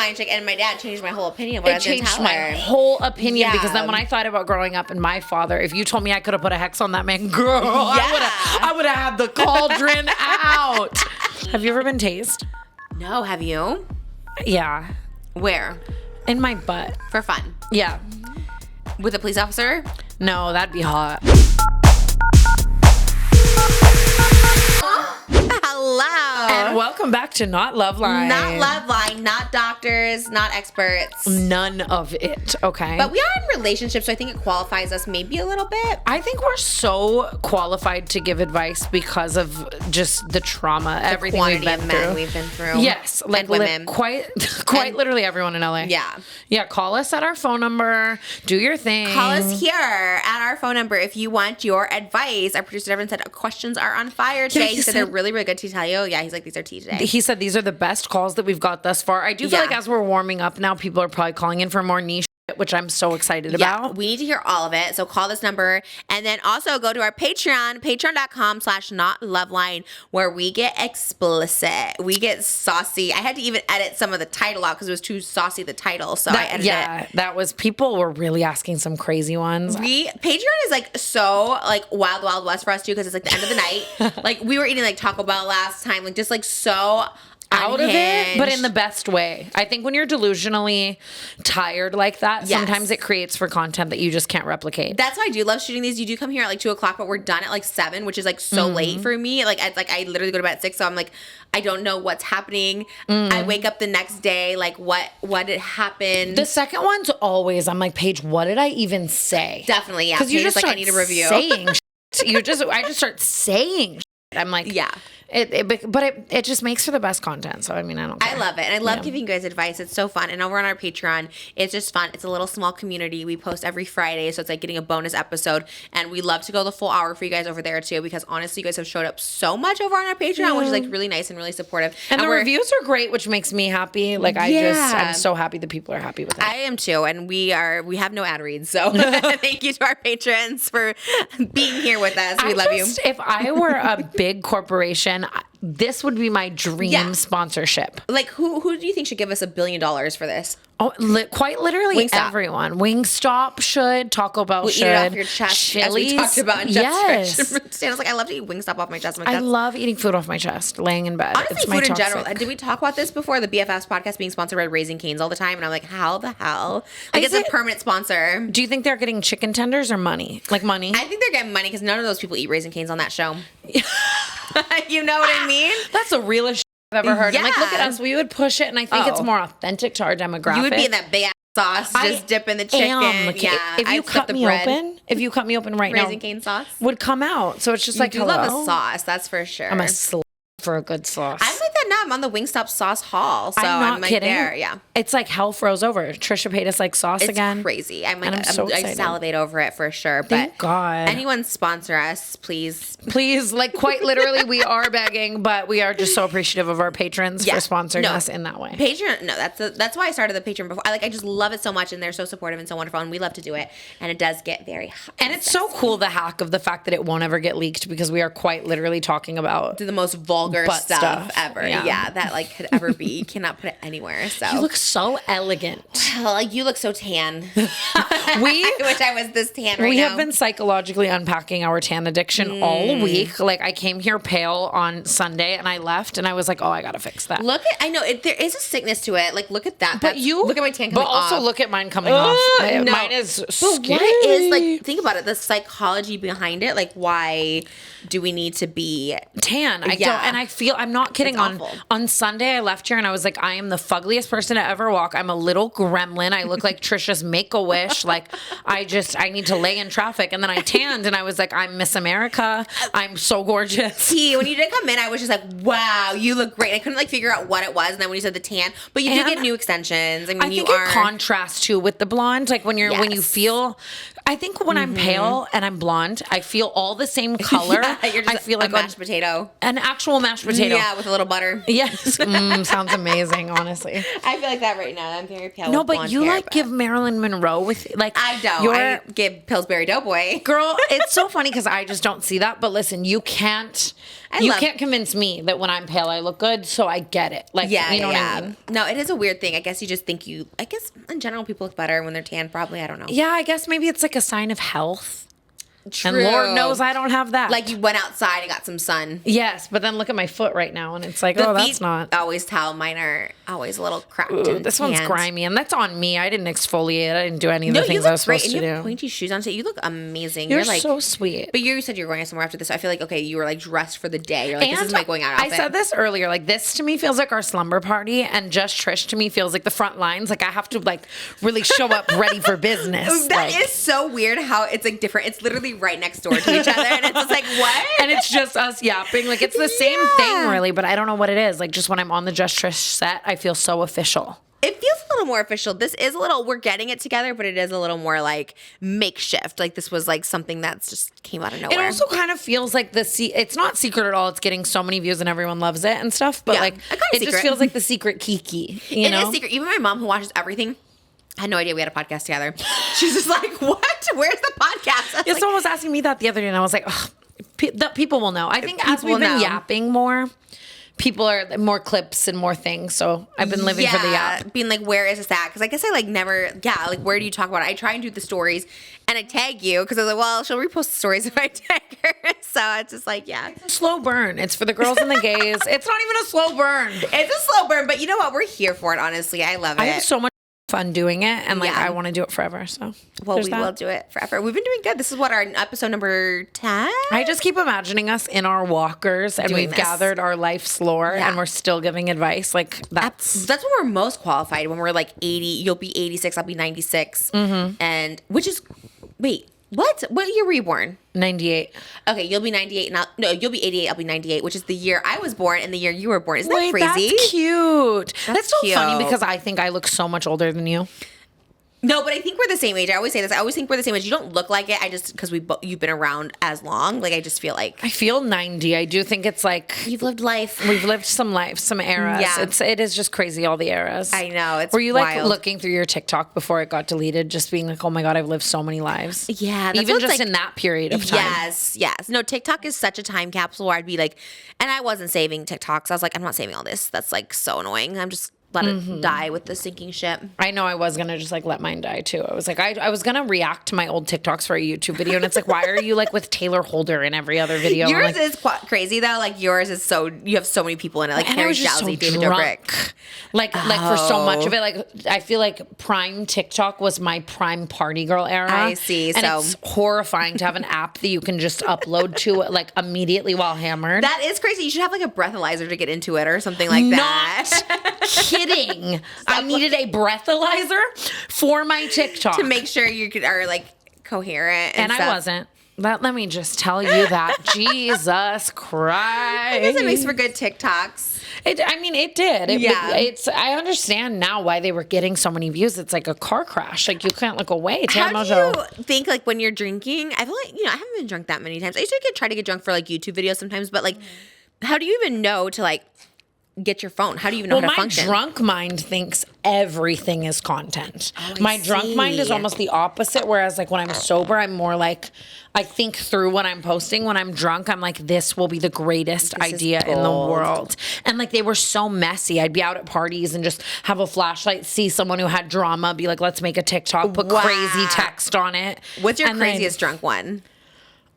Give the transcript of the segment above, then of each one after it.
Loveline chick, and my dad changed my whole opinion of what I was going to tell her. It changed my whole opinion because then when I thought about growing up and my father, if you told me I could have put a hex on that man, girl, I would have had the cauldron out. Have you ever been tased? No, have you? Yeah. Where? In my butt. For fun? Yeah. With a police officer? No, that'd be hot. Hello. And welcome back to Not Loveline. Not Loveline, not doctors, not experts. None of it, okay? But we are in relationships, so I think it qualifies us maybe a little bit. I think we're so qualified to give advice because of just the trauma, everything we've been through. We've been through. Yes, like women. quite And literally everyone in LA. Yeah. Yeah, call us at our phone number. Do your thing. Call us here at our phone number if you want your advice. Our producer Devin said questions are on fire today. He said they're really, really good to tell you. Yeah, he's like, these are tea today. He said these are the best calls that we've got thus far. I do feel like as we're warming up now, people are probably calling in for more niche shit, which I'm so excited about. We need to hear all of it. So call this number and then also go to our Patreon, patreon.com/notloveline, where we get explicit. We get saucy. I had to even edit some of the title out because it was too saucy, the title. So I edited it. That was, people were really asking some crazy ones. Patreon is like so like wild, wild west for us too because it's like the end of the night. Like we were eating like Taco Bell last time, like just like so out of it, but in the best way. I think when you're delusionally tired like that, sometimes it creates for content that you just can't replicate. That's why I do love shooting these. You do come here at like 2:00, but we're done at like 7, which is like so late for me. Like I literally go to bed at 6, so I'm like, I don't know what's happening. I wake up the next day, like what had happened. The second one's always, I'm like, Paige, what did I even say? Definitely, yeah. Because you just like, start I need a review. Saying I just start saying shit. I'm like, yeah. It just makes for the best content. So, I mean, I don't care. I love it. And I love giving you guys advice. It's so fun. And over on our Patreon, it's just fun. It's a little small community. We post every Friday. So it's like getting a bonus episode. And we love to go the full hour for you guys over there too. Because honestly, you guys have showed up so much over on our Patreon, which is like really nice and really supportive. And the reviews are great, which makes me happy. Like I'm so happy that people are happy with it. I am too. And we have no ad reads. So thank you to our patrons for being here with us. We love you. If I were a big corporation, this would be my dream sponsorship. Like, who do you think should give us $1 billion for this? Oh, quite literally everyone. Wingstop should. Taco Bell should. Eat it off your chest, Chili's. as we talked about in Jeff's Tana's like, I love to eat Wingstop off my chest. Like, I love eating food off my chest, laying in bed. Honestly, it's food in general. Did we talk about this before? The BFFs podcast being sponsored by Raising Cane's all the time. And I'm like, how the hell? Like, it's a permanent sponsor. Do you think they're getting chicken tenders or money? Like money? I think they're getting money because none of those people eat Raising Cane's on that show. You know what I mean? That's the realest I've ever heard. Yeah. Like, look at us. We would push it, and I think it's more authentic to our demographic. You would be in that big ass sauce, just dipping the chicken. Yeah. If you cut me open right now, Raising Cane sauce would come out. So it's just like, you love a sauce, that's for sure. I'm a slut for a good sauce. I'm like that now. I'm on the Wingstop sauce haul. So I'm like kidding. There. Yeah. It's like hell froze over. Trisha paid us like sauce again. It's crazy. I'm like, so excited. I salivate over it for sure. Thank but God. Anyone sponsor us, please. Please, like quite literally, we are begging, but we are just so appreciative of our patrons for sponsoring us in that way. Patreon, that's why I started the Patreon before. I just love it so much, and they're so supportive and so wonderful, and we love to do it. And it does get very hot. And it's so cool, the hack of the fact that it won't ever get leaked because we are quite literally talking about the most vulgar stuff ever. Yeah, that like could ever be. You cannot put it anywhere. So you look so elegant. Well, like, you look so tan. I wish I was this tan right now. We have been psychologically unpacking our tan addiction all week. Like, I came here pale on Sunday and I left and I was like, oh, I gotta fix that. I know there is a sickness to it. Like, look at that. But look at my tan coming off. But also look at mine coming off. No. Mine is scary. What is, like, think about it, the psychology behind it. Like, why do we need to be tan? I don't, and I feel, I'm not kidding. On Sunday, I left here and I was like, I am the fuggliest person to ever walk. I'm a little gremlin. I look like Trisha's Make-A-Wish. Like, I need to lay in traffic. And then I tanned and I was like, I'm Miss America. I'm so gorgeous. When you did come in, I was just like, wow, you look great. I couldn't like figure out what it was. And then when you said the tan, but you do get new extensions. I mean, I think it contrasts too with the blonde. Like when you feel, I think when I'm pale and I'm blonde, I feel all the same color. Yeah, you're just I feel like a mashed potato. An actual mashed potato. Yeah, with a little butter. Yes. Sounds amazing, honestly. I feel like that right now. I'm very pale. No, with but blonde you hair, like give Marilyn Monroe with like I don't. I give Pillsbury Doughboy. Girl, it's so funny because I just don't see that. But listen, you can't convince me that when I'm pale I look good. So I get it. Like, Yeah, you know what I mean? No, it is a weird thing. I guess you just think I guess in general people look better when they're tan. Probably, I don't know. Yeah, I guess maybe it's like a sign of health. True. And Lord knows I don't have that. Like you went outside and got some sun. Yes, but then look at my foot right now, and it's like, The oh, feet that's not. I always tell mine are always a little cracked. Ooh, and this one's tanned. grimy, and that's on me. I didn't exfoliate. I didn't do any of the No, you things I look was great, supposed and to you have do. pointy shoes on. So you look amazing. You're like so sweet. But you said you were going somewhere after this. So I feel like okay, you were like dressed for the day. You're like, this is my going out outfit. I said this earlier. Like this to me feels like our slumber party, and just Trish to me feels like the front lines. Like I have to like really show up ready for business. That is so weird how it's like different. It's literally right next door to each other, and it's just like what? And it's just us yapping. Like it's the same thing, really. But I don't know what it is. Like just when I'm on the Just Trish set, I feel so official. It feels a little more official. This is a little, we're getting it together, but it is a little more like makeshift. Like this was like something that's just came out of nowhere. It also kind of feels like it's not secret at all. It's getting so many views and everyone loves it and stuff. But like it just feels like the secret Kiki. You know? It is secret. Even my mom who watches everything had no idea we had a podcast together. She's just like, what? Where's the podcast? Yeah, someone was asking me that the other day and I was like, ugh, people will know. I think as we've been yapping more, people are more clips and more things. So I've been living for the yap. Being like, where is this at? Because I guess I like never, like where do you talk about it? I try and do the stories and I tag you because I was like, well, she'll repost the stories if I tag her. So it's just like, yeah. It's a slow burn. It's for the girls and the gays. It's not even a slow burn. It's a slow burn, but you know what? We're here for it, honestly. I love it. I have so much fun doing it and like I want to do it forever. So we will do it forever. We've been doing good. This is what, our episode number 10? I just keep imagining us in our walkers and we've gathered our life's lore and we're still giving advice. Like that's when we're most qualified, when we're like 80. You'll be 86, I'll be 96. And which is what year were you born? 98. Okay, you'll be 98. You'll be 88. I'll be 98, which is the year I was born and the year you were born. Isn't that crazy? That's cute. That's so cute. funny because I think I look so much older than you. No, but I think we're the same age. I always say this. I always think we're the same age. You don't look like it. I just, because you've been around as long. Like, I just feel like. I feel 90. I do think it's like. You've lived life. We've lived some life, some eras. Yeah. It is just crazy, all the eras. I know. It's Were you like wild. looking through your TikTok before it got deleted, just being like, oh my God, I've lived so many lives? Yeah. Even just like, in that period of time. Yes. No, TikTok is such a time capsule where I'd be like, and I wasn't saving TikToks. I was like, I'm not saving all this. That's like so annoying. I'm just. Let it die with the sinking ship. I know I was going to just like let mine die too. I was like, I was going to react to my old TikToks for a YouTube video. And it's like, why are you like with Taylor Holder in every other video? Yours like, is crazy though. Like yours is you have so many people in it. Like Harry Jowsey, David Dobrik. Like for so much of it. Like I feel like prime TikTok was my prime party girl era. I see. And it's horrifying to have an app that you can just upload to like immediately while hammered. That is crazy. You should have like a breathalyzer to get into it or something like that. Kidding. I needed a breathalyzer for my TikTok to make sure you are like coherent. And I wasn't. Let me just tell you that. Jesus Christ. I guess it makes for good TikToks. It did. I understand now why they were getting so many views. It's like a car crash. Like you can't look away. How do you think like when you're drinking? I feel like I haven't been drunk that many times. I used to try to get drunk for like YouTube videos sometimes, but like, how do you even know to like get your phone? How do you even know how to function? My drunk mind thinks everything is content. My drunk mind is almost the opposite, whereas like when I'm sober, I'm more like I think through what I'm posting. When I'm drunk, I'm like, this will be the greatest idea in the world. And like they were so messy. I'd be out at parties and just have a flashlight, see someone who had drama, be like, let's make a TikTok, put crazy text on it. What's your craziest drunk one?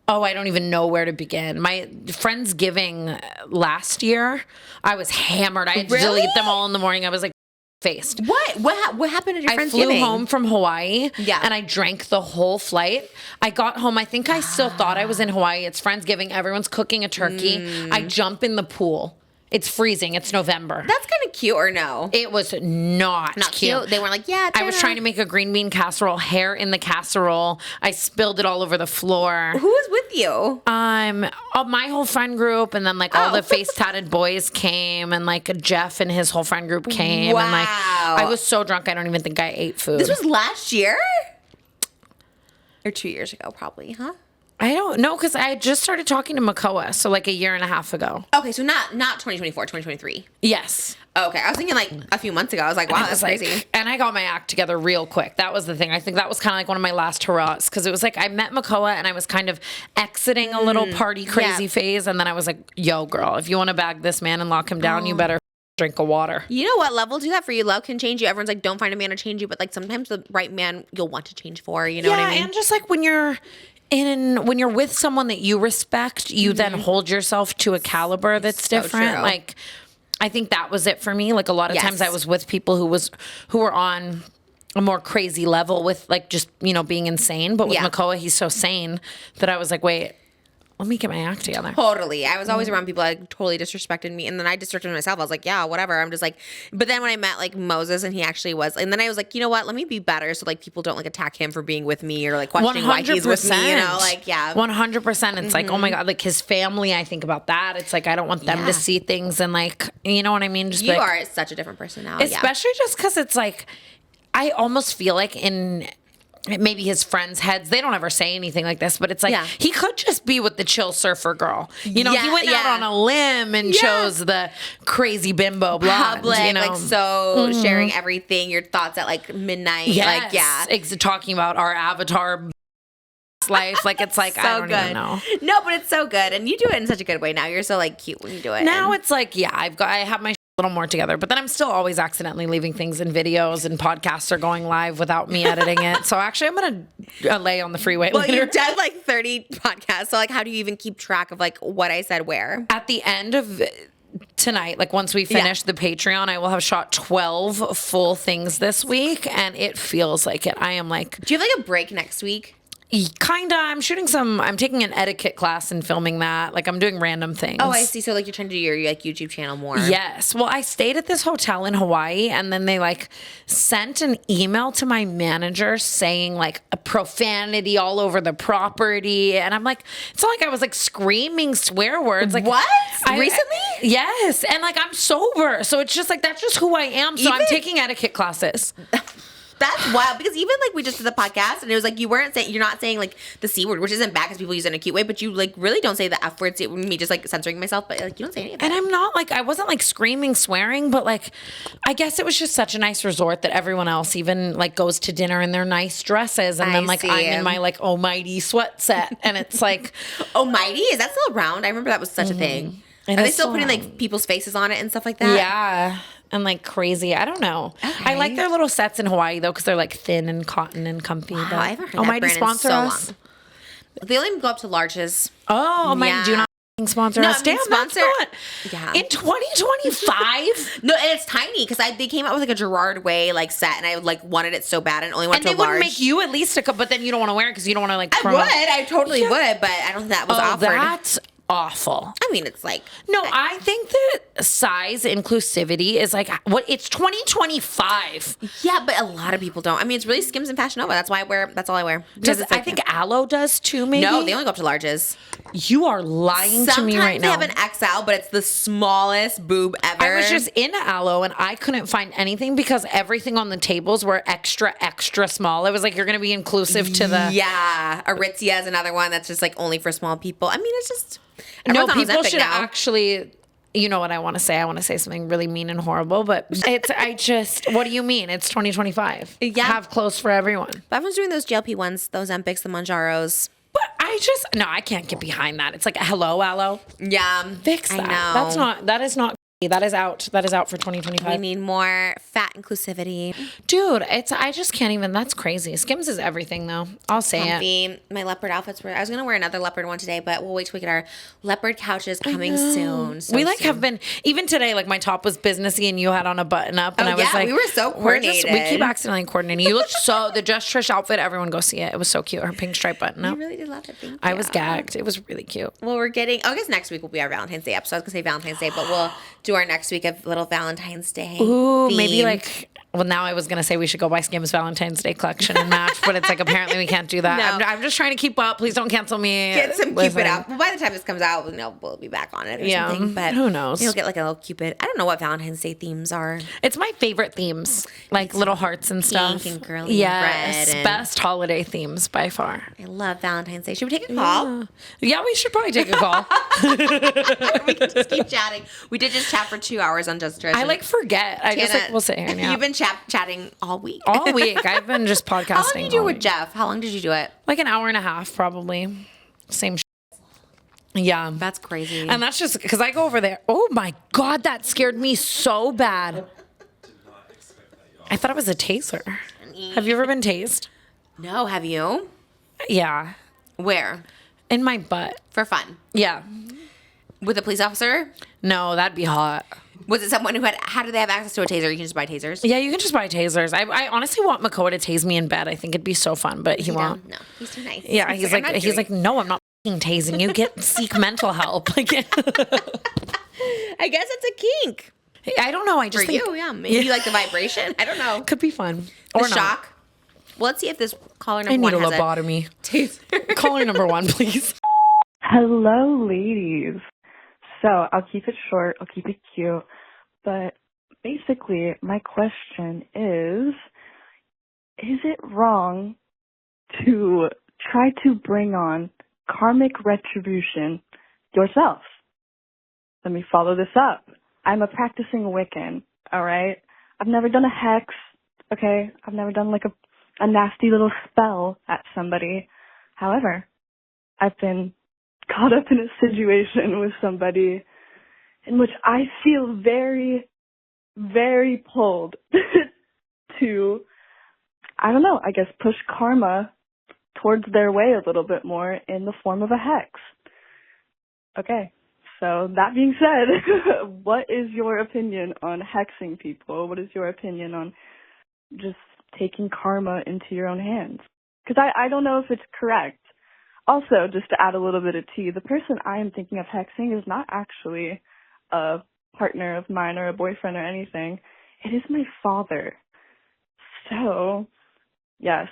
Oh, I don't even know where to begin. My Friendsgiving last year, I was hammered. I had to delete them all in the morning. I was like faced. What happened at your Friendsgiving? I flew home from Hawaii and I drank the whole flight. I got home. I think I still thought I was in Hawaii. It's Friendsgiving. Everyone's cooking a turkey. I jump in the pool. It's freezing. It's November. That's kind of cute, or no? It was not cute. They weren't like, yeah, I was trying to make a green bean casserole, hair in the casserole. I spilled it all over the floor. Who was with you? My whole friend group, and then like all the face tatted boys came, and like Jeff and his whole friend group came. And like I was so drunk I don't even think I ate food. This was last year? Or 2 years ago, probably, huh? I don't know, because I just started talking to Makoa, so like a year and a half ago. Okay, so not 2024, 2023. Yes. Okay, I was thinking like a few months ago. I was like, wow, that's crazy. And I got my act together real quick. That was the thing. I think that was kind of like one of my last hurrahs, because it was like I met Makoa and I was kind of exiting a little party crazy phase, and then I was like, yo, girl, if you want to bag this man and lock him down, you better drink a water. You know what? Love will do that for you. Love can change you. Everyone's like, don't find a man to change you, but like sometimes the right man you'll want to change for. You know what I mean? And just like when you're with someone that you respect, you then hold yourself to a caliber that's different. True. Like, I think that was it for me. Like a lot of times I was with people who were on a more crazy level with like just, being insane. But with Makoa, he's so sane that I was like, wait, let me get my act together. Totally. I was always around people that totally disrespected me. And then I disrespected myself. I was like, yeah, whatever. I'm just like, but then when I met like Moses and he actually was, and then I was like, you know what? Let me be better. So like people don't like attack him for being with me or like questioning why he's with me, 100%. It's like, oh my God, like his family, I think about that. It's like, I don't want them to see things and like, you know what I mean? Just you are such a different person now. Especially just because it's like, I almost feel like in maybe his friends' heads, they don't ever say anything like this, but it's like he could just be with the chill surfer girl. He went out on a limb and chose the crazy bimbo blonde. Public, like sharing everything, your thoughts at like midnight. Yes. Talking about our avatar life. Like it's like, I don't even know. No, but it's so good. And you do it in such a good way now. You're so like cute when you do it. Now it's like, I have my a little more together, but then I'm still always accidentally leaving things in videos, and podcasts are going live without me editing it. So actually I'm gonna lay on the freeway later. You've done like 30 podcasts, so like how do you even keep track of like what I said where? At the end of tonight, like once we finish the Patreon, I will have shot 12 full things this week, and it feels like it. I am like, do you have like a break next week? Kinda. I'm taking an etiquette class and filming that. Like I'm doing random things. Oh, I see. So like you're trying to do your like YouTube channel more. Yes. Well, I stayed at this hotel in Hawaii, and then they like sent an email to my manager saying like a profanity all over the property. And I'm like, it's not like I was like screaming swear words. Like what? Recently? Yes. And like I'm sober. So it's just like, that's just who I am. So I'm taking etiquette classes. That's wild, because even like we just did the podcast and it was like you're not saying like the C word, which isn't bad because people use it in a cute way, but you like really don't say the F word. Me just like censoring myself, but like you don't say anything. And I'm not like, I wasn't like screaming, swearing, but like I guess it was just such a nice resort that everyone else even like goes to dinner in their nice dresses, and then like I'm in my like almighty sweat set, and it's like almighty, is that still around? I remember that was such a thing. Are they still putting like people's faces on it and stuff like that? Yeah. And like crazy. I don't know. Okay. I like their little sets in Hawaii though, because they're like thin and cotton and comfy. Wow, but I haven't heard Almighty that brand sponsor in so us. long. They only go up to larges. Oh, Almighty, do not sponsor us. Damn, sponsor. In 2025? No, and it's tiny because they came out with like a Gerard Way like set, and I like wanted it so bad and only went to a large. And they wouldn't make you at least a cup, but then you don't want to wear it because you don't want to like promote. I totally would, but I don't think that was offered. That's awful. I mean, it's like no. I think that size inclusivity is like what it's 2025. Yeah, but a lot of people don't. I mean, it's really Skims and Fashion Nova. That's why that's all I wear. I think Aloe does too. Maybe no, they only go up to larges. You are lying to me right now. Sometimes they have an XL, but it's the smallest boob ever. I was just in Aloe and I couldn't find anything because everything on the tables were extra small. It was like you're going to be inclusive to the Aritzia is another one that's just like only for small people. I mean, it's just. No, people should actually, you know what I want to say? I want to say something really mean and horrible, but what do you mean? It's 2025. Yeah. Have clothes for everyone. But everyone's doing those GLP ones, those Empics, the Manjaros. But I can't get behind that. It's like, hello, Aloe. Yeah. Fix that. I know. That is not. That is out. That is out for 2025. We need more fat inclusivity. Dude, I just can't even. That's crazy. Skims is everything, though. I'll say it. My leopard outfits I was going to wear another leopard one today, but we'll wait till we get our leopard couches coming soon. We have been, even today, like my top was businessy and you had on a button up. And I was like, we were so coordinated. We keep accidentally coordinating. You looked the Just Trish outfit, everyone go see it. It was so cute. Her pink stripe button up. I really did love it. Thank you. I was gagged. It was really cute. Well, I guess next week will be our Valentine's Day episode. I was going to say Valentine's Day, but we'll do our next week of little Valentine's Day. Ooh, maybe like Well, now I was going to say we should go buy Skims Valentine's Day collection and match, but it's like apparently we can't do that. No. I'm just trying to keep up. Please don't cancel me. Get some Cupid out. Well, by the time this comes out, we'll be back on it or something. But who knows? You'll get like a little Cupid. I don't know what Valentine's Day themes are. It's my favorite themes, like little hearts and stuff. Pink and girly and red. And Best holiday themes by far. I love Valentine's Day. Should we take a call? Yeah, we should probably take a call. We can just keep chatting. We did just chat for 2 hours on Just Trish. I like forget. I just like we'll sit here now. You've been chatting all week. All week. I've been just podcasting. How long did you do it with Jeff? How long did you do it? Like an hour and a half, probably. Same. Yeah, that's crazy. And that's just because I go over there. Oh my God, that scared me so bad. I thought it was a taser. Have you ever been tased? No, have you? Yeah. Where? In my butt. For fun? Yeah. With a police officer? No, that'd be hot. Was it someone who how do they have access to a taser? You can just buy tasers? Yeah, you can just buy tasers. I honestly want Makoa to tase me in bed. I think it'd be so fun, but he won't. No, he's too nice. Yeah, he's like, no, I'm not tasing you. Seek mental help. Like, I guess it's a kink. I don't know. I just think, you, yeah. Maybe you like the vibration. I don't know. Could be fun. The or shock. Well, let's see if this caller number I need one a lobotomy. Taser. Caller number one, please. Hello, ladies. So I'll keep it short. I'll keep it cute. But basically, my question is it wrong to try to bring on karmic retribution yourself? Let me follow this up. I'm a practicing Wiccan, all right? I've never done a hex, okay? I've never done like a nasty little spell at somebody. However, I've been caught up in a situation with somebody in which I feel very, very pulled to, I don't know, I guess push karma towards their way a little bit more in the form of a hex. Okay, so that being said, what is your opinion on hexing people? What is your opinion on just taking karma into your own hands? Because I don't know if it's correct. Also, just to add a little bit of tea, the person I am thinking of hexing is not actually a partner of mine or a boyfriend or anything. It is my father. So, yes,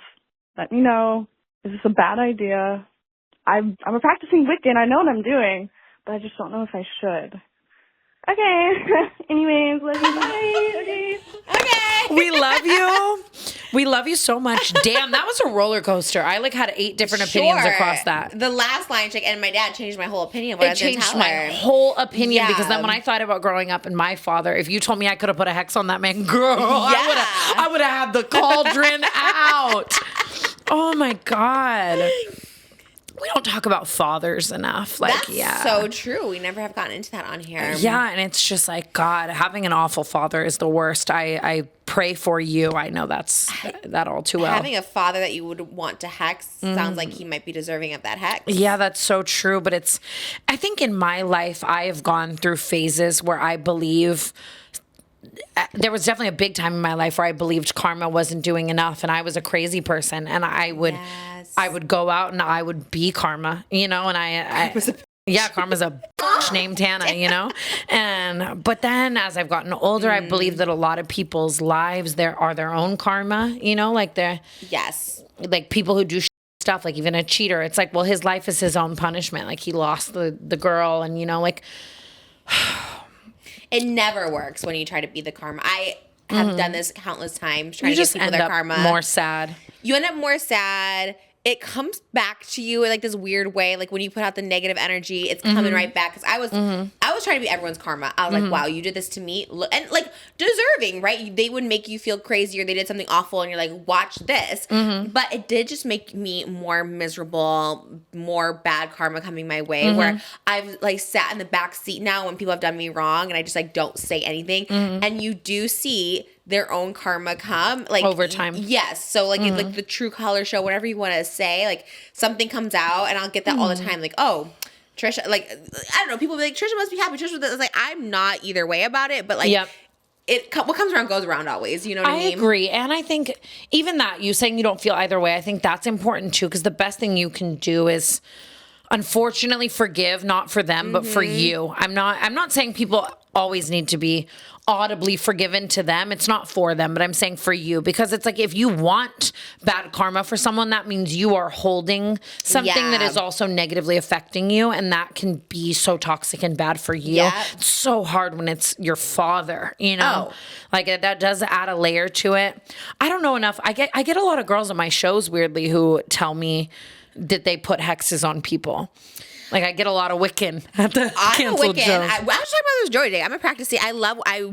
let me know. Is this a bad idea? I'm a practicing Wiccan. I know what I'm doing, but I just don't know if I should. Okay. Anyways, love you. Bye. Okay. Okay. We love you. We love you so much. Damn, that was a roller coaster. I had 8 different opinions across that. The last line check, and my dad changed my whole opinion of what I was going to tell her. It changed my whole opinion because then when I thought about growing up and my father, if you told me I could have put a hex on that man, girl, I would have had the cauldron out. Oh my God. We don't talk about fathers enough. That's so true. We never have gotten into that on here. Yeah, and it's just like, God, having an awful father is the worst. I pray for you. I know that all too well. Having a father that you would want to hex sounds like he might be deserving of that hex. Yeah, that's so true. But I think in my life, I have gone through phases where I believe there was definitely a big time in my life where I believed karma wasn't doing enough and I was a crazy person and I would go out and I would be karma, and karma's a bitch named Tana, but then as I've gotten older, I believe that a lot of people's lives are their own karma, like like people who do stuff, like even a cheater, it's like, well, his life is his own punishment. Like he lost the girl and, it never works when you try to be the karma. I have done this countless times trying to give people their karma. More sad. You end up more sad. It comes back to you in like this weird way. Like when you put out the negative energy, it's coming right back. Because I was trying to be everyone's karma. I was like, wow, you did this to me. And like deserving, right? They would make you feel crazy or they did something awful and you're like, watch this. But it did just make me more miserable, more bad karma coming my way where I've like sat in the back seat now when people have done me wrong and I just like don't say anything. And you do see their own karma come like over time. Yes. So like like the True Color show, whatever you want to say, like something comes out and I'll get that all the time. Like, oh, Trisha, like, I don't know, people be like, Trisha must be happy. Trisha, it's like, I'm not either way about it, but like, what comes around goes around always. You know what I mean? I agree. And I think even that, you saying you don't feel either way, I think that's important too, because the best thing you can do is unfortunately forgive, not for them, but for you. I'm not saying people always need to be audibly forgiven to them. It's not for them, but I'm saying for you, because it's like, if you want bad karma for someone, that means you are holding something that is also negatively affecting you. And that can be so toxic and bad for you. Yeah. It's so hard when it's your father, you know, like that does add a layer to it. I don't know enough. I get a lot of girls on my shows weirdly who tell me that they put hexes on people. Like, I get a lot of Wiccan at the canceled shows. I was talking about this joy today. I'm a practicing.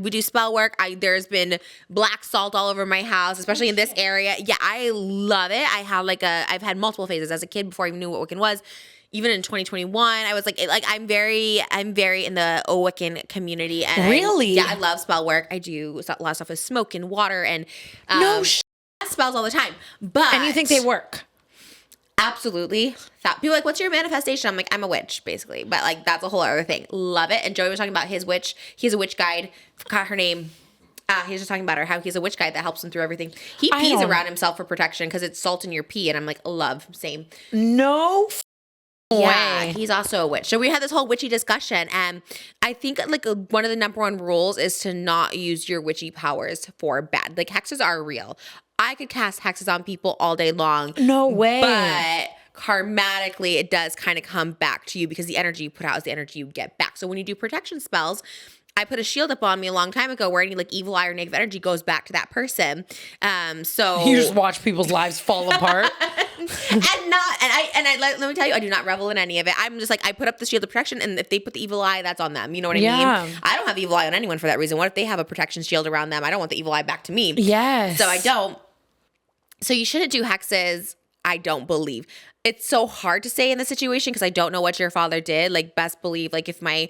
We do spell work. There's been black salt all over my house, especially in this area. Yeah, I love it. I've had multiple phases as a kid before I even knew what Wiccan was. Even in 2021, I was like I'm very in the Wiccan community. And really? I love spell work. I do a lot of stuff with smoke and water and spells all the time. And you think they work? Absolutely. People are like, what's your manifestation? I'm like, I'm a witch, basically. But like, that's a whole other thing. Love it. And Joey was talking about his witch. He has a witch guide. Forgot her name. He was just talking about her, how he's a witch guide that helps him through everything. He pees around himself for protection because it's salt in your pee. And I'm like, love, same. No yeah, way. He's also a witch. So we had this whole witchy discussion. And I think like one of the number one rules is to not use your witchy powers for bad. Like, hexes are real. I could cast hexes on people all day long. No way. But karmatically, it does kind of come back to you because the energy you put out is the energy you get back. So when you do protection spells, I put a shield up on me a long time ago where any like evil eye or negative energy goes back to that person. So you just watch people's lives fall apart. Let me tell you, I do not revel in any of it. I'm just like, I put up the shield of protection, and if they put the evil eye, that's on them. You know what I mean? I don't have evil eye on anyone for that reason. What if they have a protection shield around them? I don't want the evil eye back to me. Yes. So I don't. So you shouldn't do hexes, I don't believe. It's so hard to say in this situation because I don't know what your father did. Like, best believe, like if my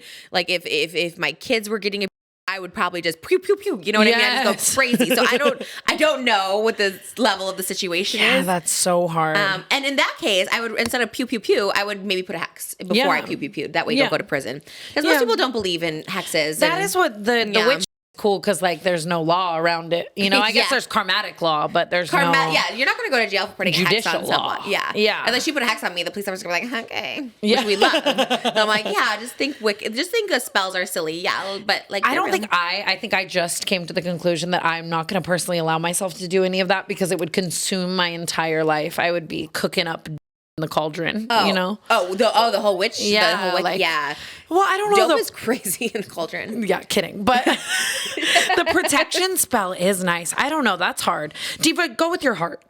kids were getting I would probably just pew pew pew. You know what I mean? I just go crazy. So I don't know what the level of the situation is. Yeah, that's so hard. And in that case, I would, instead of pew pew pew, I would maybe put a hex before I pew pew pew. That way you don't go to prison. Because most people don't believe in hexes. That is what the witch cool, because like there's no law around it, you know. I guess there's karmatic law, but there's no. Yeah, you're not going to go to jail for putting a hex on someone. Yeah. Unless you put a hex on me, the police officer will be like, okay, which we love. So I'm like, yeah, just think the spells are silly. Yeah, but like I think I just came to the conclusion that I'm not going to personally allow myself to do any of that because it would consume my entire life. I would be cooking up in the cauldron, you know. The whole witch. Yeah, the whole witch, yeah. Well, I don't know. Dope is crazy in the cauldron. Yeah, kidding. But the protection spell is nice. I don't know. That's hard. Diva, go with your heart.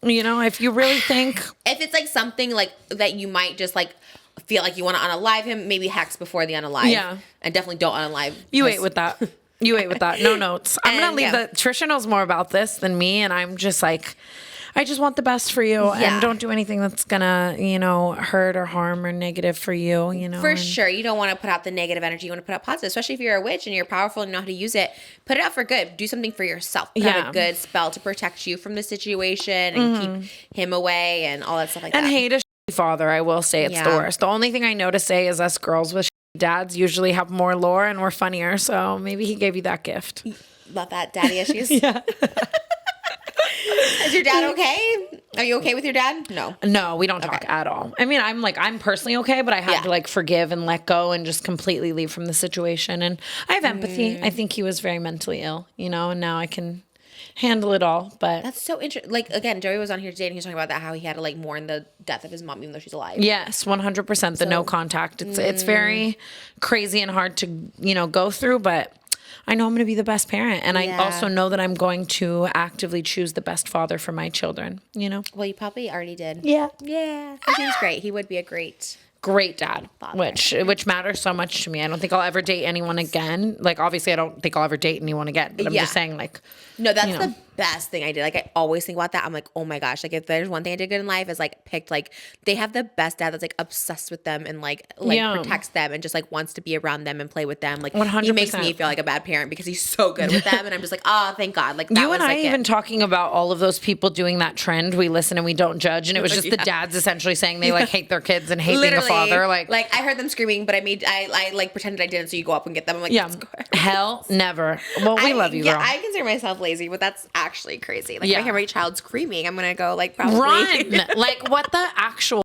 You know, if you really think. If it's like something like that you might just like feel like you want to unalive him, maybe hex before the unalive. Yeah. And definitely don't unalive. You ate with that. No notes. I'm going to leave that. Trisha knows more about this than me. And I'm just like, I just want the best for you, and don't do anything that's gonna, you know, hurt or harm or negative for you, you know. For sure. You don't want to put out the negative energy. You want to put out positive, especially if you're a witch and you're powerful and you know how to use it. Put it out for good. Do something for yourself. Put out a good spell to protect you from the situation and keep him away and all that stuff like that. And hate a father, I will say it's the worst. The only thing I know to say is us girls with dads usually have more lore and we're funnier, so maybe he gave you that gift. Love that. Daddy issues. Yeah. Is your dad okay? Are you okay with your dad? No, we don't talk at all. I mean, I'm personally okay, but I have to like forgive and let go and just completely leave from the situation. And I have empathy. I think he was very mentally ill, you know, and now I can handle it all. But that's so interesting. Like, again, Joey was on here today and he was talking about that, how he had to like mourn the death of his mom even though she's alive. Yes, 100%. The no contact. It's very crazy and hard to, you know, go through, but I know I'm going to be the best parent. And I also know that I'm going to actively choose the best father for my children, you know? Well, you probably already did. Yeah. Yeah. He seems great. He would be a great dad, which matters so much to me. I don't think I'll ever date anyone again. Like, obviously, I don't think I'll ever date anyone again. But I'm just saying, like, no, that's the best thing I did. Like, I always think about that. I'm like, oh my gosh. Like, if there's one thing I did good in life is like picked, like, they have the best dad that's like obsessed with them and like protects them and just like wants to be around them and play with them. Like, 100%. He makes me feel like a bad parent because he's so good with them. And I'm just like, oh, thank God. Like, that you was, and I like, even talking about all of those people doing that trend. We listen and we don't judge. And it was just the dads essentially saying they like hate their kids and hate being a father. Like I heard them screaming, but I like pretended I didn't. So you go up and get them. I'm like, hell, never. Well, we love you, girl. I consider myself lazy, but that's actually crazy. Like, if I hear my child screaming, I'm gonna go like probably run. Like, what the actual?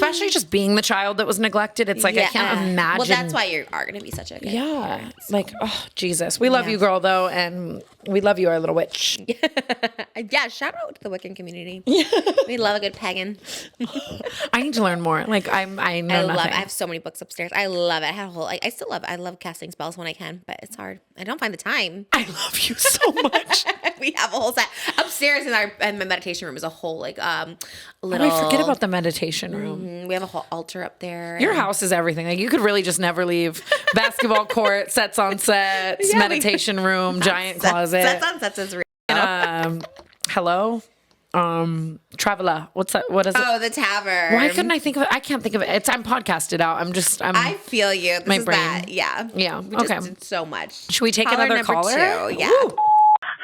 especially just being the child that was neglected. It's like, I can't imagine. Well, that's why you are going to be such a good parent, so. Like, oh, Jesus. We love you, girl, though, and we love you, our little witch. Yeah, shout out to the Wiccan community. We love a good pagan. I need to learn more. Like, I know nothing. I have so many books upstairs. I love it. I have a whole, I still love it. I love casting spells when I can, but it's hard. I don't find the time. I love you so much. We have a whole set upstairs in my meditation room is a whole little. I forget about the meditation room. We have a whole altar up there. Your house is everything. Like, you could really just never leave. Basketball court, sets on sets, meditation room, giant closet. Sets on sets is real. Hello? Traveler. What's that? What is it? Oh, the tavern. Why couldn't I think of it? I can't think of it. I'm podcasted out. I feel you. My brain. That. Yeah. Yeah. We okay. just did so much. Should we take another caller? 2. Yeah. Ooh.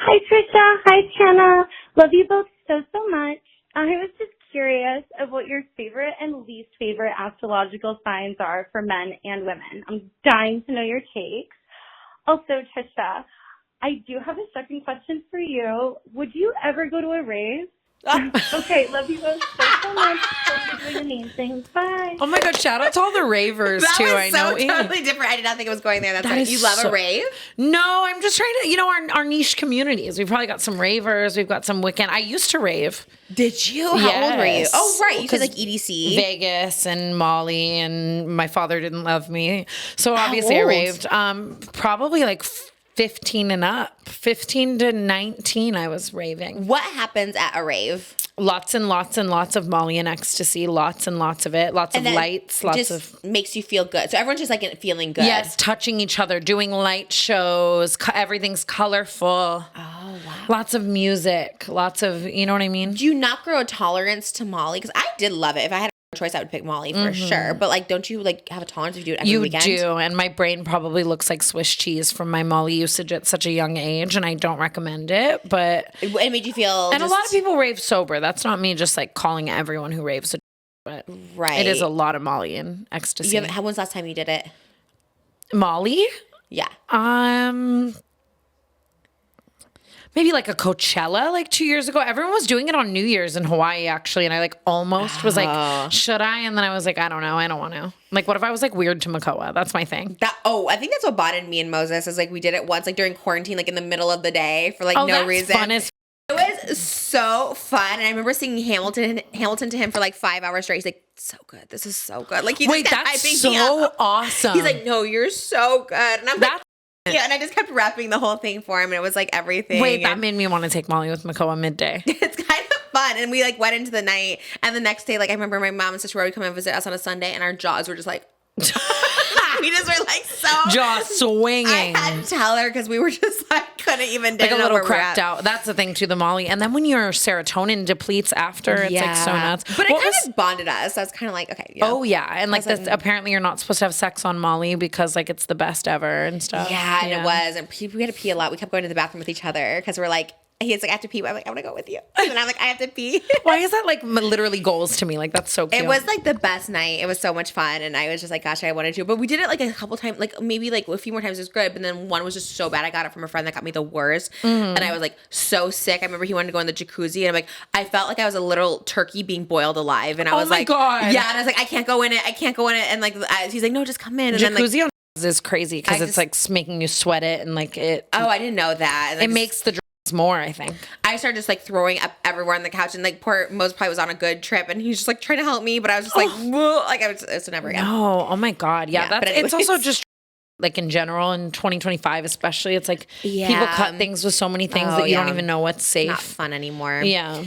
Hi, Trisha. Hi, Tana. Love you both so much. I was just curious of what your favorite and least favorite astrological signs are for men and women. I'm dying to know your takes. Also, Trisha, I do have a second question for you. Would you ever go to a rave? Okay, love you both so much. Hope you're doing amazing. Bye. Oh my God, shout out to all the ravers That too. was I know. totally different. I did not think it was going there. That's That like, is you love so- a rave? No, I'm just trying to, our niche communities. We've probably got some ravers. We've got some Wiccan. I used to rave. Did you? How old were you? Yes. Oh, right. You said like EDC. Vegas and Molly, and my father didn't love me. So obviously I old? raved. Probably like 15 and up. 15 to 19 I was raving. What happens at a rave? Lots and lots and lots of Molly and ecstasy. Lots and lots of it. Lots of that lights. Lots just of... makes you feel good. So everyone's just like feeling good. Yes, touching each other, doing light shows. Everything's colorful. Oh, wow. Lots of music. Lots of, you know what I mean? Do you not grow a tolerance to Molly? Because I did love it. If I had a choice, I would pick Molly for sure. But like, don't you like have a tolerance if you do it every weekend? You do, and my brain probably looks like Swiss cheese from my Molly usage at such a young age, and I don't recommend it. But It made you feel. and a lot of people rave sober. That's not me just like calling everyone who raves a but Right. it is a lot of Molly and ecstasy. When's the last time you did it? Molly? Yeah. Maybe like a Coachella like 2 years ago. Everyone was doing it on New Year's in Hawaii actually, and I like almost was like, should I? And then I was like, I don't know, I don't want to. Like, what if I was like weird to Makoa? That's my thing. I think that's what bonded me and Moses is like we did it once like during quarantine, like in the middle of the day for like no that's reason. Fun as It was so fun, and I remember singing Hamilton to him for like 5 hours straight. He's like, "So good, this is so good." Like he Wait, just kept that's hyping me so up. awesome. He's like, "No, you're so good," and I'm like, That's yeah, and I just kept rapping the whole thing for him, and it was like everything. Wait, that and made me want to take Molly with Makoa midday. it's kind of fun, and we like went into the night, and the next day, like I remember my mom and sister would come and visit us on a Sunday, and our jaws were just like. We just were like so Jaw swinging. I had to tell her because we were just like couldn't even Like a know little where we're cracked at. out. That's the thing too, the Molly. And then when your serotonin depletes after, it's like so nuts. But it kind of bonded us. So I was kind of like, okay. Yeah. Oh yeah, and like this, apparently you're not supposed to have sex on Molly because like it's the best ever and stuff. Yeah, and it was. And we had to pee a lot. We kept going to the bathroom with each other because we're like, he's like, I have to pee. I'm like, I want to go with you. And I'm like, I have to pee. Why is that like literally goals to me? Like that's so cute. It was like the best night. It was so much fun. And I was just like, gosh, I wanted to. But we did it like a couple times, like maybe like a few more times it was good. But then one was just so bad. I got it from a friend that got me the worst. And I was like so sick. I remember he wanted to go in the jacuzzi. And I'm like, I felt like I was a little turkey being boiled alive. And I was like, God. yeah. And I was like, I can't go in it. I can't go in it. And like, he's like, no, just come in. And jacuzzi then, like, on is crazy because it's like making you sweat it and like it. Oh, I didn't know that. And it makes the more, I think. I started just like throwing up everywhere on the couch, and like poor Mose probably was on a good trip, and he's just like trying to help me, but I was just like, it's never again. No, oh my God, yeah. But It's also just like in general in 2025, especially. It's like people cut things with so many things that you don't even know what's safe. Not fun anymore. Yeah.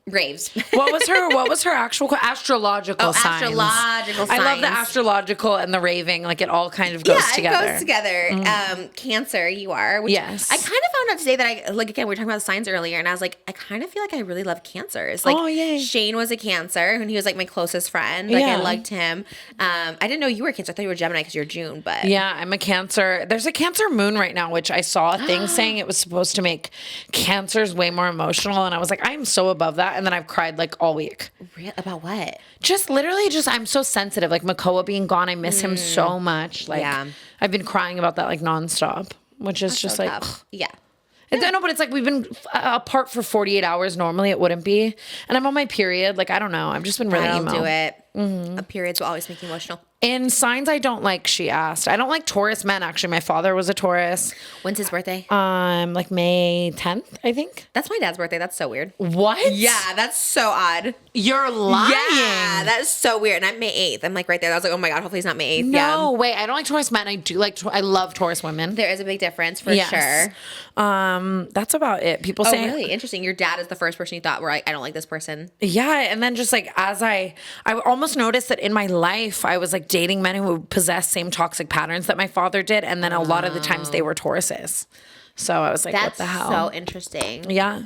Raves. What was her actual astrological signs? Astrological signs. I love the astrological and the raving. Like it all kind of goes together. It goes together. Cancer, you are. Which yes. I kind of found out today that I like again we were talking about the signs earlier, and I was like, I kind of feel like I really love cancers. Like Shane was a Cancer, and he was like my closest friend. Like I liked him. I didn't know you were a Cancer. I thought you were Gemini because you're June. But yeah, I'm a Cancer. There's a Cancer moon right now, which I saw a thing saying it was supposed to make Cancers way more emotional, and I was like, I'm so above that. And then I've cried like all week. About what? Just literally I'm so sensitive. Like Makoa being gone, I miss him so much. Like I've been crying about that like nonstop, which is just so like tough. Yeah. I know, but it's like we've been apart for 48 hours. Normally it wouldn't be. And I'm on my period. Like, I don't know. I've just been really emo. Do it. Periods will always make you emotional. In signs I don't like, she asked. I don't like Taurus men, actually. My father was a Taurus. When's his birthday? Like May 10th, I think. That's my dad's birthday. That's so weird. What? Yeah, that's so odd. You're lying. Yeah, that's so weird. And I'm May 8th. I'm like right there. I was like, oh my God, hopefully it's not May 8th. No, wait. I don't like Taurus men. I love Taurus women. There is a big difference for sure. That's about it. People say, really interesting. Your dad is the first person you thought were like, I don't like this person. Yeah, and then just like as I almost noticed that in my life I was like dating men who possessed same toxic patterns that my father did, and then a lot of the times they were Tauruses. So I was like, what the hell? That's so interesting. Yeah.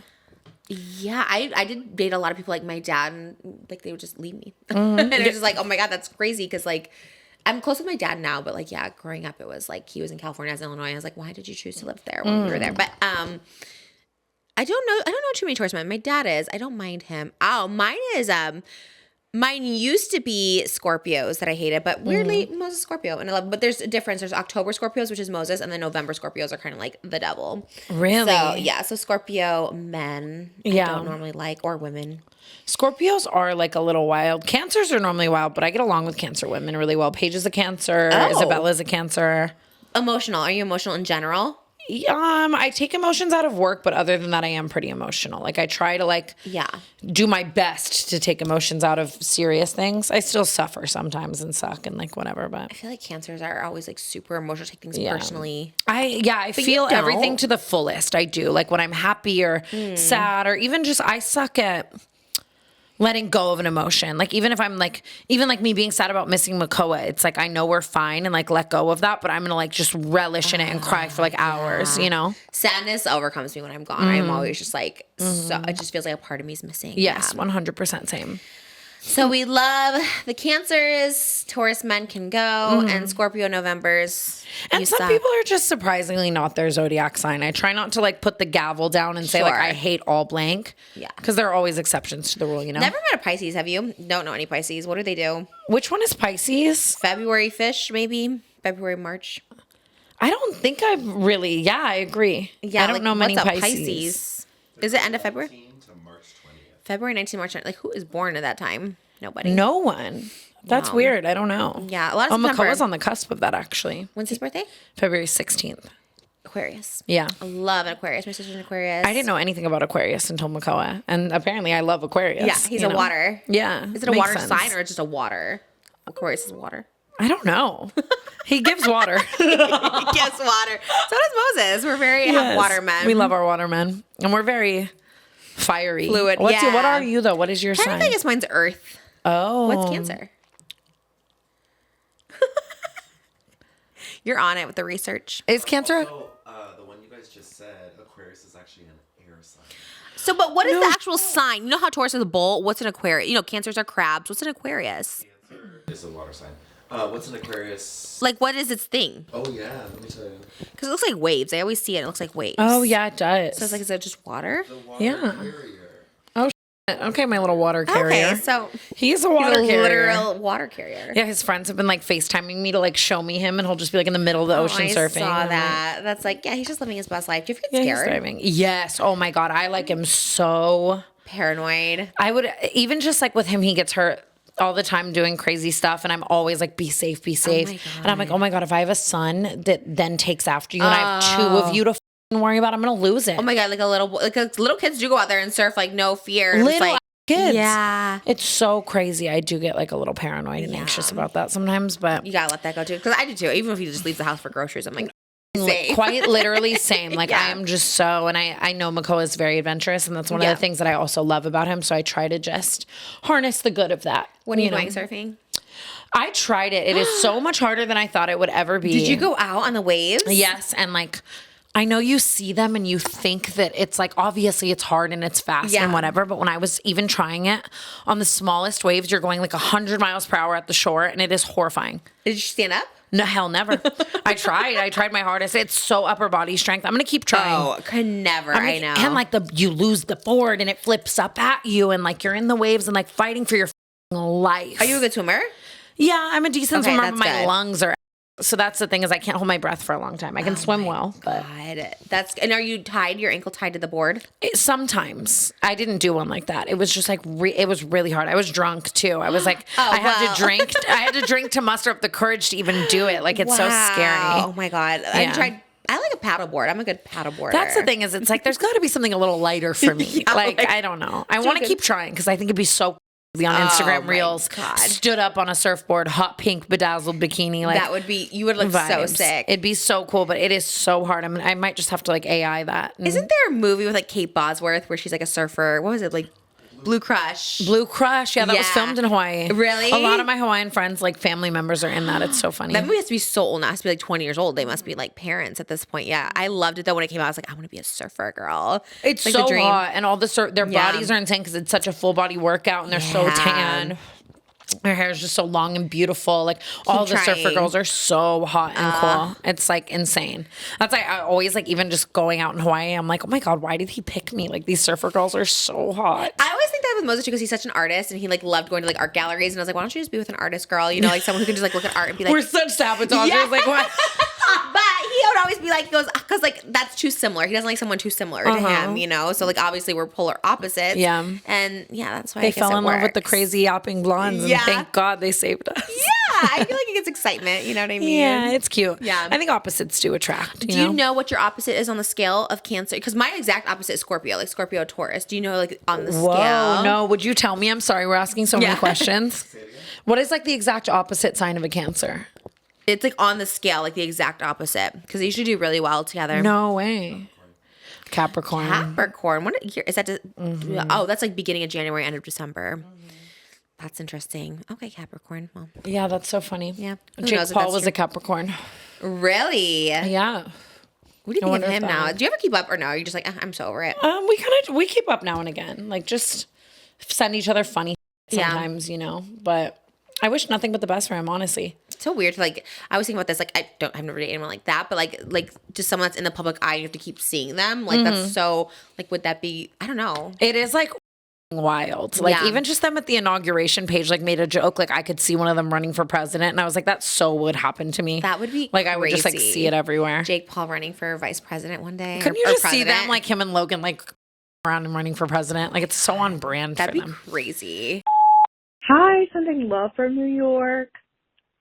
Yeah, I did date a lot of people like my dad, and like they would just leave me. And it was just like, oh my God, that's crazy, because like I'm close with my dad now, but like, yeah, growing up it was like he was in California, I was in Illinois. I was like, why did you choose to live there when we were there? But I don't know too many Taurus men. My dad is. I don't mind him. Oh, mine used to be Scorpios that I hated, but weirdly Moses Scorpio, and I love. But there's a difference. There's October Scorpios, which is Moses, and then November Scorpios are kind of like the devil. Really? So yeah. So Scorpio men, I don't normally like, or women. Scorpios are like a little wild. Cancers are normally wild, but I get along with Cancer women really well. Paige is a Cancer. Isabella's a Cancer. Emotional. Are you emotional in general? I take emotions out of work, but other than that, I am pretty emotional. Like I try to do my best to take emotions out of serious things. I still suffer sometimes and suck and like whatever, but I feel like Cancers are always like super emotional, take things personally. I feel everything to the fullest. I do. Like when I'm happy or sad, or even just I suck at letting go of an emotion. Like even if I'm like, even like me being sad about missing Makoa, it's like I know we're fine and like let go of that, but I'm gonna like just relish in it and cry for like hours, you know? Sadness overcomes me when I'm gone. I'm always just like, so it just feels like a part of me is missing. Yes, 100% same. So we love the Cancers, Taurus men can go, and Scorpio Novembers. And some people are just surprisingly not their zodiac sign. I try not to like put the gavel down and say like I hate all blank. Yeah. Because there are always exceptions to the rule, you know? Never met a Pisces, have you? Don't know any Pisces. What do they do? Which one is Pisces? February fish, maybe? February, March. I don't think I've really, I agree. Yeah, I don't know many what's Pisces. Is it end of February? February 19th, March 20th. Like, who is born at that time? Nobody. No one. That's weird. I don't know. Yeah, a lot of September. Makoa's on the cusp of that, actually. When's his birthday? February 16th. Aquarius. Yeah. I love an Aquarius. My sister's an Aquarius. I didn't know anything about Aquarius until Makoa. And apparently I love Aquarius. Yeah, he's a water. Yeah. Is it a water sign or just a water? Aquarius is water. I don't know. He gives water. He gives water. So does Moses. We're very water men. We love our water men. And we're very fiery. Fluid. What are you though? What is your sign? I guess mine's Earth. Oh. What's Cancer? You're on it with the research. Is Cancer? Also, the one you guys just said, Aquarius is actually an air sign. So, but what is the actual sign? You know how Taurus is a bull? What's an Aquarius? You know, Cancers are crabs. What's an Aquarius? Cancer is a water sign. What's an Aquarius? Like, what is its thing? Oh, yeah. Let me tell you. Because it looks like waves. I always see it. It looks like waves. Oh, yeah, it does. So it's like, is it just water? The water carrier. Oh, okay, my little water carrier. Okay, so he's a water carrier. Literal water carrier. Yeah, his friends have been like FaceTiming me to like show me him, and he'll just be like in the middle of the ocean surfing. I saw that. That's like, yeah, he's just living his best life. Do you ever get He's scared? thriving. Yes. Oh my God, I like him so. Paranoid. I would even just like with him, he gets hurt all the time doing crazy stuff, and I'm always like, be safe, be safe. And I'm like, oh my God, if I have a son that then takes after you, and I have two of you to worry about, I'm gonna lose it. Oh my God, like little kids do go out there and surf like no fear. Little like, kids. Yeah. It's so crazy. I do get like a little paranoid and anxious about that sometimes, but you gotta let that go too. Because I do too. Even if he just leaves the house for groceries, I'm like, quite literally same. Like I am just so, and I know Makoa is very adventurous, and that's one of the things that I also love about him. So I try to just harness the good of that. When are you going surfing? I tried it. It is so much harder than I thought it would ever be. Did you go out on the waves? Yes, and like I know you see them and you think that it's like, obviously it's hard and it's fast and whatever. But when I was even trying it on the smallest waves, you're going like 100 miles per hour at the shore, and it is horrifying. Did you stand up? No, hell never. I tried my hardest. It's so upper body strength. I'm going to keep trying. Oh, could never. I know. And like you lose the board and it flips up at you, and like you're in the waves and like fighting for your life. Are you a good swimmer? Yeah, I'm a decent swimmer, but my lungs are So that's the thing is I can't hold my breath for a long time. I can swim well, but God. And are you tied, your ankle tied to the board? Sometimes. I didn't do one like that. It was just like, it was really hard. I was drunk too. I was like, I had to drink to muster up the courage to even do it. Like, it's so scary. Oh my God. I like a paddleboard. I'm a good paddleboarder. That's the thing is it's like, there's got to be something a little lighter for me. I don't know. I want to keep trying because I think it'd be so be on Instagram Reels, stood up on a surfboard, hot pink bedazzled bikini. Like that would be, you would look so sick. It'd be so cool, but it is so hard. I mean, I might just have to like AI that. Isn't there a movie with like Kate Bosworth where she's like a surfer? What was it like? Blue Crush. Yeah, that was filmed in Hawaii. Really? A lot of my Hawaiian friends, like family members, are in that. It's so funny. That movie has to be so old. Now. It has to be like 20 years old. They must be like parents at this point. Yeah, I loved it though when it came out. I was like, I want to be a surfer girl. It's like so hot, and all their bodies are insane because it's such a full body workout, and they're so tan. Her hair is just so long and beautiful. Like all the surfer girls are so hot and cool. It's like insane. That's like I always like even just going out in Hawaii. I'm like, oh my God, why did he pick me? Like these surfer girls are so hot. I always think that with Moses too because he's such an artist and he like loved going to like art galleries. And I was like, why don't you just be with an artist girl? You know, like someone who can just like look at art and be like, we're such sabotagers. Yeah. Like what? But he would always be like, he goes, because like that's too similar. He doesn't like someone too similar to him, you know? So like obviously we're polar opposites. Yeah. And yeah, that's why they fell in love with the crazy yapping blondes. And thank God they saved us. Yeah. I feel like it gets excitement. You know what I mean? Yeah, it's cute. Yeah. I think opposites do attract. Do you know what your opposite is on the scale of Cancer? Because my exact opposite is Scorpio, like Scorpio Taurus. Do you know like on the scale? No. Would you tell me? I'm sorry. We're asking so many questions. What is like the exact opposite sign of a Cancer? It's like on the scale, like the exact opposite. Because they usually do really well together. No way. Capricorn. What year is that? Oh, that's like beginning of January, end of December. That's interesting. Okay, Capricorn. Well, yeah, that's so funny. Yeah. Jake Paul was a Capricorn. Really? Yeah. What do you think of him now? Do you ever keep up or no? You're just like, I'm so over it. We keep up now and again. Like just send each other funny sometimes, you know. But I wish nothing but the best for him, honestly. It's so weird. Like I was thinking about this. Like I've never dated anyone like that. But like just someone that's in the public eye, you have to keep seeing them. Like that's so. Like would that be? I don't know. It is like wild. Like even just them at the inauguration page, like made a joke. Like I could see one of them running for president, and I was like, that so would happen to me. That would be like I would just like see it everywhere. Jake Paul running for vice president one day. Couldn't you just see them like him and Logan like around and running for president? Like it's so on brand. That'd be crazy. Hi, sending love from New York.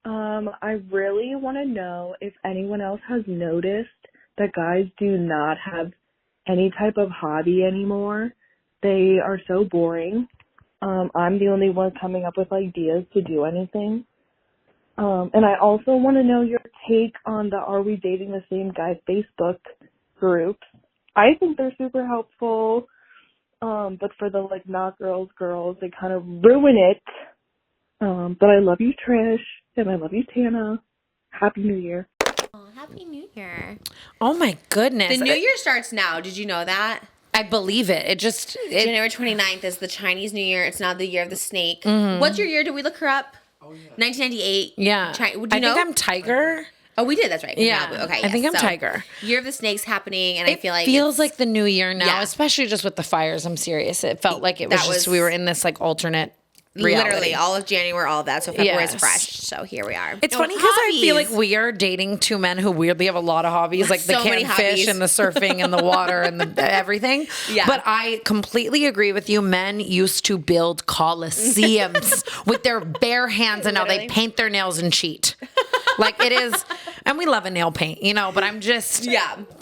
I really want to know if anyone else has noticed that guys do not have any type of hobby anymore. They are so boring. I'm the only one coming up with ideas to do anything. And I also want to know your take on the Are We Dating the Same Guy Facebook groups. I think they're super helpful. But for the like not girls, they kind of ruin it. But I love you, Trish, and I love you, Tana. Happy New Year. Oh, Happy New Year. Oh my goodness. The New Year starts now. Did you know that? I believe it. January 29th is the Chinese New Year. It's now the year of the snake. What's your year? Did we look her up? Oh, yeah. 1998. Yeah. Do you know? I think I'm Tiger. Oh, we did. That's right. Yeah. Okay. I think I'm Tiger. Year of the Snake's happening, and I feel like it feels like the new year now, especially just with the fires. I'm serious. It felt like it was we were in this like alternate reality. Literally all of January, all of that. So February is fresh. So here we are. It's funny because I feel like we are dating two men who weirdly have a lot of hobbies, like the canned fish and the surfing and the water and the everything. Yeah. But I completely agree with you. Men used to build coliseums with their bare hands, and now they paint their nails and cheat. Like it is, and we love a nail paint, you know, but I'm just,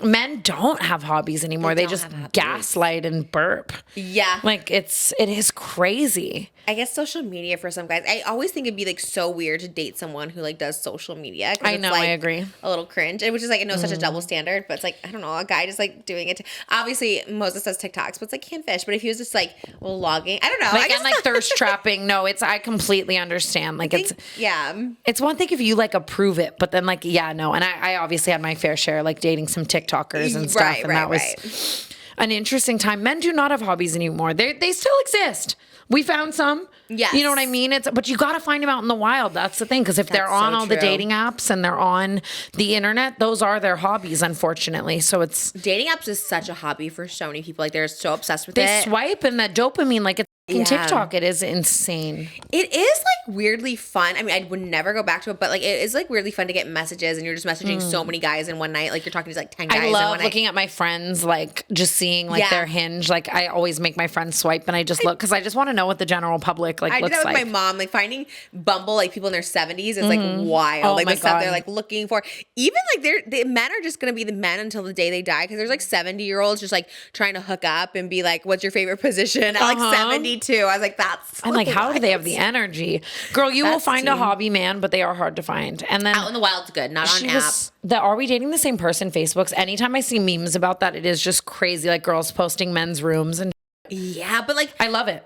men don't have hobbies anymore. They just gaslight and burp. Yeah. Like it is crazy. I guess social media for some guys, I always think it'd be like so weird to date someone who like does social media. I know, like, I agree. A little cringe, which is like, I know such a double standard, but it's like, I don't know, a guy just like doing it. Obviously, Moses does TikToks, but it's like can't fish. But if he was just like logging, I don't know. Like, and like thirst trapping. No, I completely understand. Like it's one thing if you like approve it, but then like, no. And I obviously had my fair share, like dating some TikTokers and stuff. And that was an interesting time. Men do not have hobbies anymore. They still exist. We found some. Yes. You know what I mean? But you got to find them out in the wild. That's the thing. Because if they're on all the dating apps and they're on the internet, those are their hobbies, unfortunately. So it's... Dating apps is such a hobby for so many people. Like they're so obsessed with it. They swipe and that dopamine, like it's In TikTok, it is insane. It is like weirdly fun. I mean, I would never go back to it, but like it is like weirdly fun to get messages and you're just messaging so many guys in one night. Like you're talking to like 10 guys I in love one night. looking at my friends, like just seeing like their Hinge. Like I always make my friends swipe and I just look because I just want to know what the general public like I looks did that with like. my mom. Like finding Bumble, like people in their 70s is like wild. Oh like my the stuff God. they're like looking for. Even like the men are just gonna be the men until the day they die because there's like 70-year-olds just like trying to hook up and be like, "What's your favorite position?" At like 72, I was like, "That's." I'm like, how do they have the energy? Girl, you will That's find a tea. hobby man, but they are hard to find. And then Out in the wild's good, not on app. the Are We Dating the Same Person Facebooks. Anytime I see memes about that, it is just crazy. Like girls posting men's rooms and Yeah, but like I love it.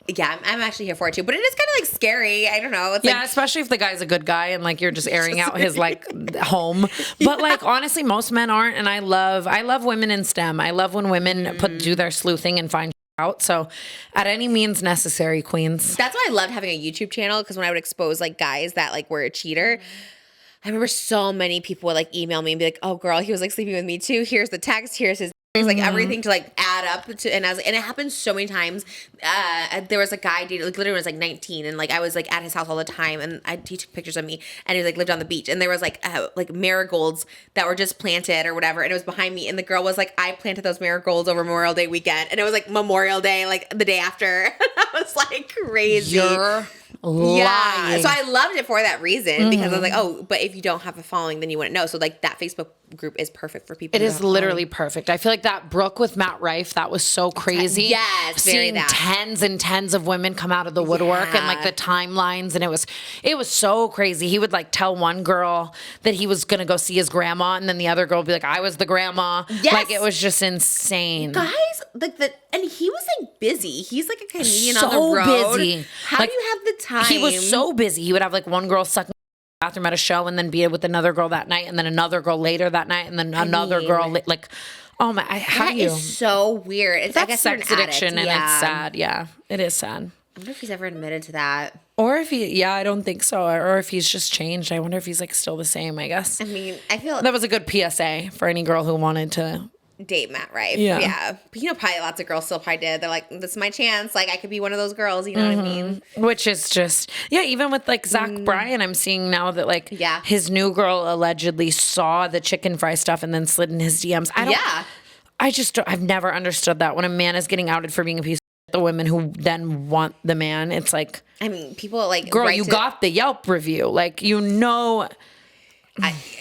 Yeah, I'm actually here for it too. But it is kind of like scary. I don't know. It's Yeah, like, especially if the guy's a good guy and like you're just airing out his like home. But like honestly, most men aren't. And I love women in STEM. I love when women do their sleuthing and find out. So at any means necessary, queens. that's why I loved having a YouTube channel because when I would expose like guys that like were a cheater, I remember so many people would like email me and be like, "Oh, girl, he was like sleeping with me too. Here's the text. Here's his." Like everything to like add up to, and I was, and it happened so many times. There was a guy I dated, like literally when I was like 19, and like I was like at his house all the time, and he took pictures of me, and he like lived on the beach, and there was like marigolds that were just planted or whatever, and it was behind me, and the girl was like, "I planted those marigolds over Memorial Day weekend," and it was like Memorial Day, like the day after. I was like crazy. You're lying. So I loved it for that reason because I was like, oh, but if you don't have a following, then you wouldn't know. So like that Facebook group is perfect for people. It is literally perfect. I feel like that Brooke with Matt Rife, that was so crazy. Yes, very seeing that. tens and tens of women come out of the woodwork and like the timelines, and it was so crazy. He would like tell one girl that he was gonna go see his grandma, and then the other girl would be like, "I was the grandma." Yes. Like it was just insane. Guys, like and he was like busy. He's like a comedian So on the road. busy. How Like, do you have the time? He was so busy. He would have like one girl sucking bathroom at a show and then be with another girl that night and then another girl later that night and then another girl like, oh my, how do you? That is so weird. It's, I That's guess sex you're an addiction addict. and it's sad. Yeah, it is sad. I wonder if he's ever admitted to that. Or if I don't think so. Or if he's just changed. I wonder if he's like still the same, I guess. I mean, I feel That was a good PSA for any girl who wanted to. date Matt Rife. Yeah. But probably lots of girls still probably did. They're like, this is my chance. Like I could be one of those girls, you know what I mean? Which is just, even with like Zach Bryan, I'm seeing now that like his new girl allegedly saw the chicken fry stuff and then slid in his DMs. I've never understood that. When a man is getting outed for being a piece of shit, the women who then want the man, it's like, I mean, people like, girl, you got the Yelp review. Like,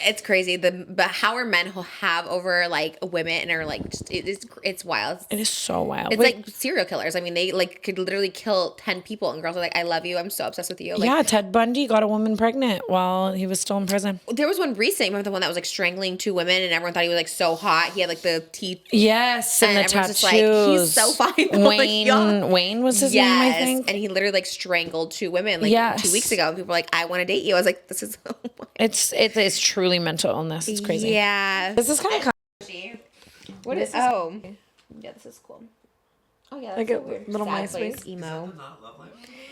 it's crazy. But how are men who have over like women and are like, just, it's wild. it is so wild. It's like serial killers. I mean, they like could literally kill 10 people and girls are like, I love you. I'm so obsessed with you. Like, Ted Bundy got a woman pregnant while he was still in prison. there was one recent, remember the one that was like strangling 2 women and everyone thought he was like so hot. He had like the teeth. Yes, and the everyone's tattoos. just like, he's so fine. Wayne was his name, I think. And he literally like strangled 2 women like 2 weeks ago. And people were like, I want to date you. I was like, this is so It's truly mental illness. It's crazy. Yeah. This is kind of What is oh. Yeah, this is cool. Oh yeah, that's Like so a weird. little Sad MySpace. Boys emo. Not Loveline?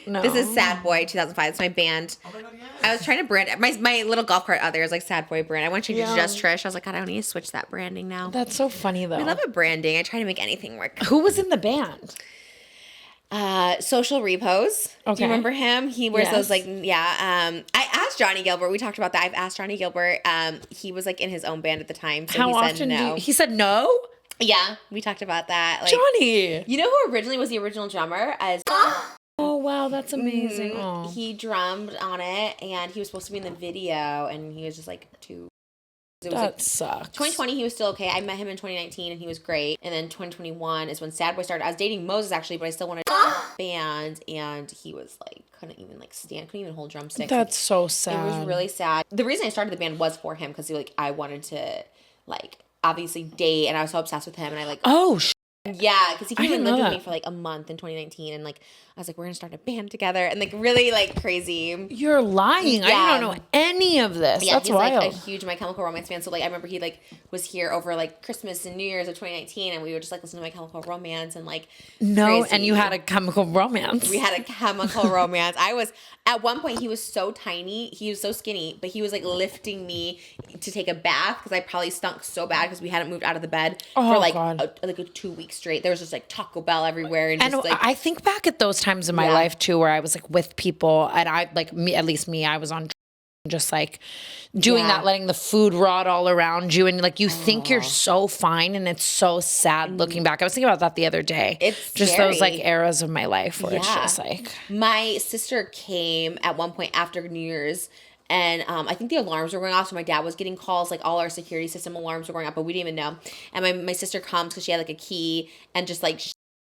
no. This is Sad Boy 2005. It's my band. Oh my god, yes. I was trying to brand my little golf cart out there is like Sad Boy brand. I want to change it to Just Trish. I was like, God, I don't need to switch that branding now. That's so funny though. I love a branding. I try to make anything work. Who was in the band? Social Repos. Do Okay. you remember him? He wears Yes. those like I asked Johnny Gilbert. We talked about that. I've asked Johnny Gilbert. He was like in his own band at the time. So How he often said no. he said no? Yeah, we talked about that. Like, Johnny. you know who originally was the original drummer? Oh wow, that's amazing. Aw. He drummed on it, and he was supposed to be in the video, and he was just like too. It was That like sucks. 2020, he was still okay. I met him in 2019, and he was great. And then 2021 is when Sad Boy started. I was dating Moses actually, but I still wanted a band, and he was like couldn't even hold drumsticks. That's so sad. It was really sad. The reason I started the band was for him because I wanted to like obviously date, and I was so obsessed with him, and I like yeah, because he came and didn't know lived with that. me for like a month in 2019, and like I was like, we're gonna start a band together, and like really like crazy. You're lying. Yeah. I don't know any of this. Yeah, That's he's wild. like a huge My Chemical Romance fan. So like I remember he like was here over like Christmas and New Year's of 2019, and we would just like listen to My Chemical Romance and like no, crazy. and you had a chemical romance. We had a chemical romance. I was at one point he was so tiny, he was so skinny, but he was like lifting me to take a bath because I probably stunk so bad because we hadn't moved out of the bed for like God. like 2 weeks. weeks straight. There was just like Taco Bell everywhere. And just, like, I think back at those times in my life too, where I was like with people and I like me, at least me, I was on just like doing that, letting the food rot all around you. And like, you think you're so fine. And it's so sad looking back. I was thinking about that the other day. It's just scary. those like eras of my life where it's just like. My sister came at one point after New Year's. And I think the alarms were going off, so my dad was getting calls, like all our security system alarms were going off, but we didn't even know. And my sister comes because she had like a key, and just like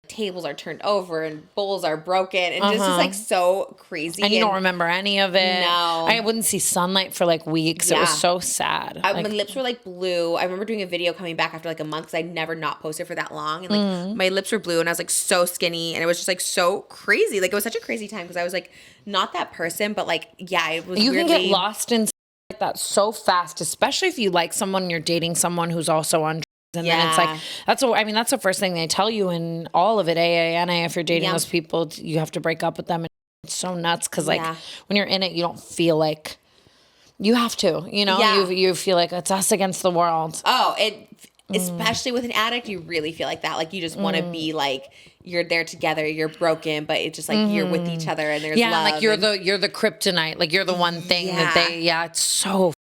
tables are turned over and bowls are broken, and just is like so crazy. And you don't remember any of it. No. I wouldn't see sunlight for like weeks. It was so sad. My lips were like blue. I remember doing a video coming back after like a month because I'd never not posted for that long. And like my lips were blue and I was like so skinny, and it was just like so crazy. Like it was such a crazy time because I was like not that person, but like, yeah, it was You can get lost in like that so fast, especially if you like someone and you're dating someone who's also on. And then it's like, that's the first thing they tell you in all of it, AA, NA, if you're dating those people, you have to break up with them. And it's so nuts because like when you're in it, you don't feel like you have to, you know, you feel like it's us against the world. Oh, especially with an addict, you really feel like that. Like you just want to be like, you're there together, you're broken, but it's just like you're with each other and there's love. Like you're the kryptonite, like you're the one thing that it's so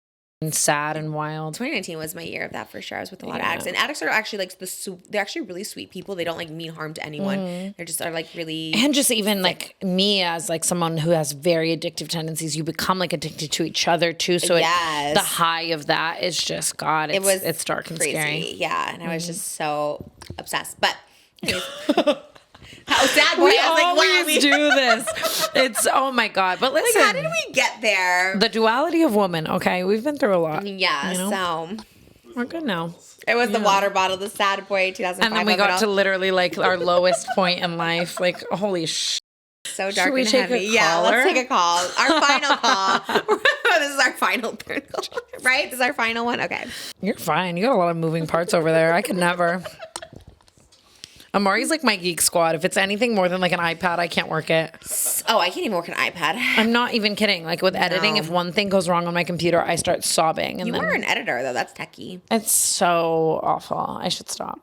sad and wild. 2019 was my year of that for sure. I was with a lot of addicts, and addicts are actually like they're actually really sweet people. They don't like mean harm to anyone. They're just are like really, and just even like me as like someone who has very addictive tendencies, you become like addicted to each other too. So the high of that is just it's dark and scary. Yeah, and I was just so obsessed. But anyways. How sad boy. We I was always like, wow, do this. It's, oh my God. But listen. Like, how did we get there? The duality of woman. Okay. We've been through a lot. Yeah. You know? So. We're good now. It was the water bottle, the sad boy 2005. And then we got to literally like our lowest point in life. Like, holy shit. So dark and heavy. Yeah, let's take a call. Our final call. This is our final third call. Right? This is our final one? Okay. You're fine. You got a lot of moving parts over there. I could never. Amari's like my geek squad. If it's anything more than like an iPad, I can't work it. Oh, I can't even work an iPad. I'm not even kidding. Like with editing, if one thing goes wrong on my computer, I start sobbing. And you are an editor, though. That's techie. It's so awful. I should stop.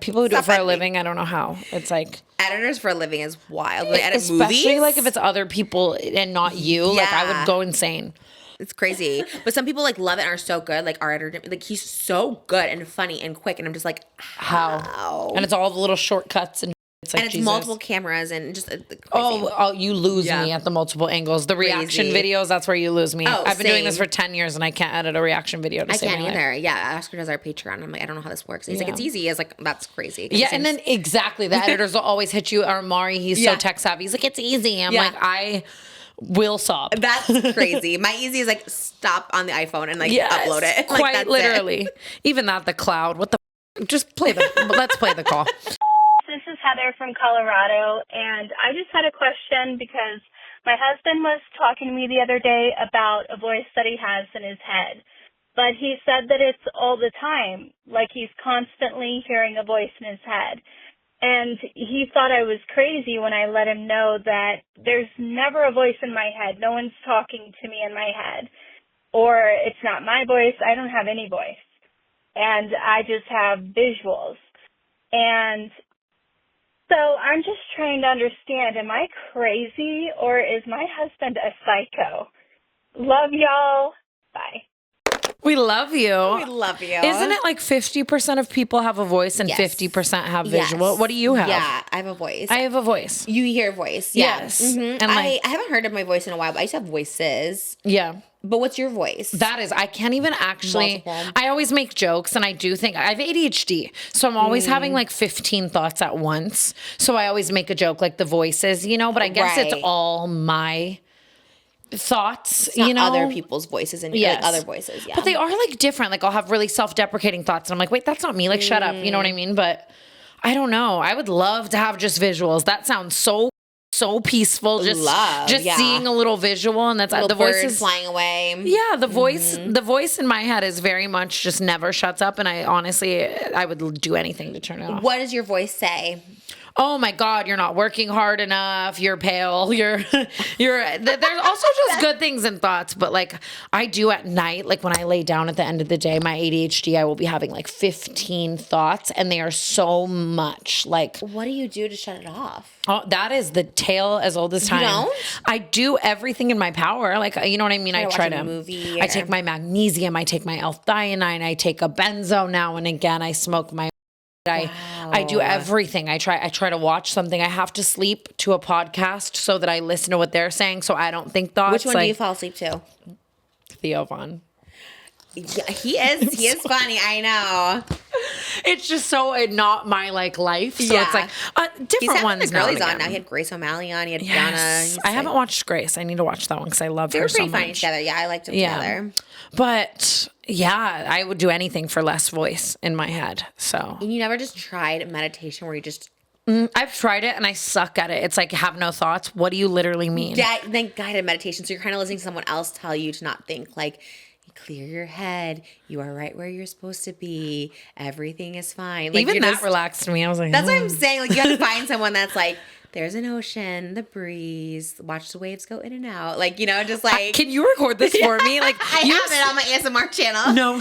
People who do it for a living, I don't know how. It's like editors for a living is wild. They edit especially movies. Like if it's other people and not you. Like I would go insane. It's crazy. But some people like love it and are so good. Like our editor, like he's so good and funny and quick. And I'm just like, how? And it's all the little shortcuts and it's like, and it's multiple cameras and just crazy. Oh, you lose me at the multiple angles. The reaction videos, that's where you lose me. I've been doing this for 10 years and I can't edit a reaction video to save my life. I can't either. Yeah, Oscar does our Patreon. I'm like, I don't know how this works. And he's like, it's easy. I was like, that's crazy. Yeah, and then exactly. The editors will always hit you. Or Mari, he's so tech savvy. He's like, it's easy. I'm like, I will sob. That's crazy. My easy is like stop on the iPhone and like upload it. Like, quite literally. Even that, the cloud. What the just play the let's play the call. This is Heather from Colorado, and I just had a question because my husband was talking to me the other day about a voice that he has in his head. But he said that it's all the time, like he's constantly hearing a voice in his head. And he thought I was crazy when I let him know that there's never a voice in my head. No one's talking to me in my head. Or it's not my voice. I don't have any voice. And I just have visuals. And so I'm just trying to understand, am I crazy or is my husband a psycho? Love y'all. Bye. We love you. We love you. Isn't it like 50% of people have a voice and 50% have visual? Yes. What do you have? Yeah, I have a voice. I have a voice. You hear voice. Yes. Mm-hmm. And I haven't heard of my voice in a while, but I used to have voices. Yeah. But what's your voice? That is, I can't even actually, I always make jokes and I do think, I have ADHD. So I'm always having like 15 thoughts at once. So I always make a joke like the voices, you know, but I guess it's all my thoughts, it's not other people's voices and like other voices, but they are like different. Like I'll have really self-deprecating thoughts and I'm like, wait, that's not me, like shut up, you know what I mean? But I don't know, I would love to have just visuals. That sounds so peaceful, just seeing a little visual, and that's the voice is flying away. Yeah, the voice in my head is very much just never shuts up, and I honestly would do anything to turn it off. What does your voice say? oh my God, you're not working hard enough. You're pale. There's also just good things and thoughts. But like I do at night, like when I lay down at the end of the day, my ADHD, I will be having like 15 thoughts and they are so much. Like, what do you do to shut it off? Oh, that is the tale as old as time. You don't? I do everything in my power. Like, you know what I mean? I try to, movie I take my magnesium, I take my L-theanine, I take a benzo now and again, I smoke my I do everything. I try to watch something. I have to sleep to a podcast so that I listen to what they're saying so I don't think thoughts. Which one do you fall asleep to? Theo Von. Yeah, he is funny. I know. It's just so not my like life. So it's like different ones. He's having the girlies on now. He had Grace O'Malley on. He had Brianna. I haven't watched Grace. I need to watch that one because I love her so much. They were pretty funny together. Yeah, I liked them together. But yeah, I would do anything for less voice in my head. So and you never just tried meditation where you just. I've tried it and I suck at it. It's like have no thoughts. What do you literally mean? Yeah, then guided meditation. So you're kind of listening to someone else tell you to not think. Like, clear your head. You are right where you're supposed to be. Everything is fine. Like, even that relaxed me. I was like, that's what I'm saying. Like, you have to find someone that's like, there's an ocean, the breeze, watch the waves go in and out. Like, you know, just like. Can you record this for me? Like, I have it on my ASMR channel. No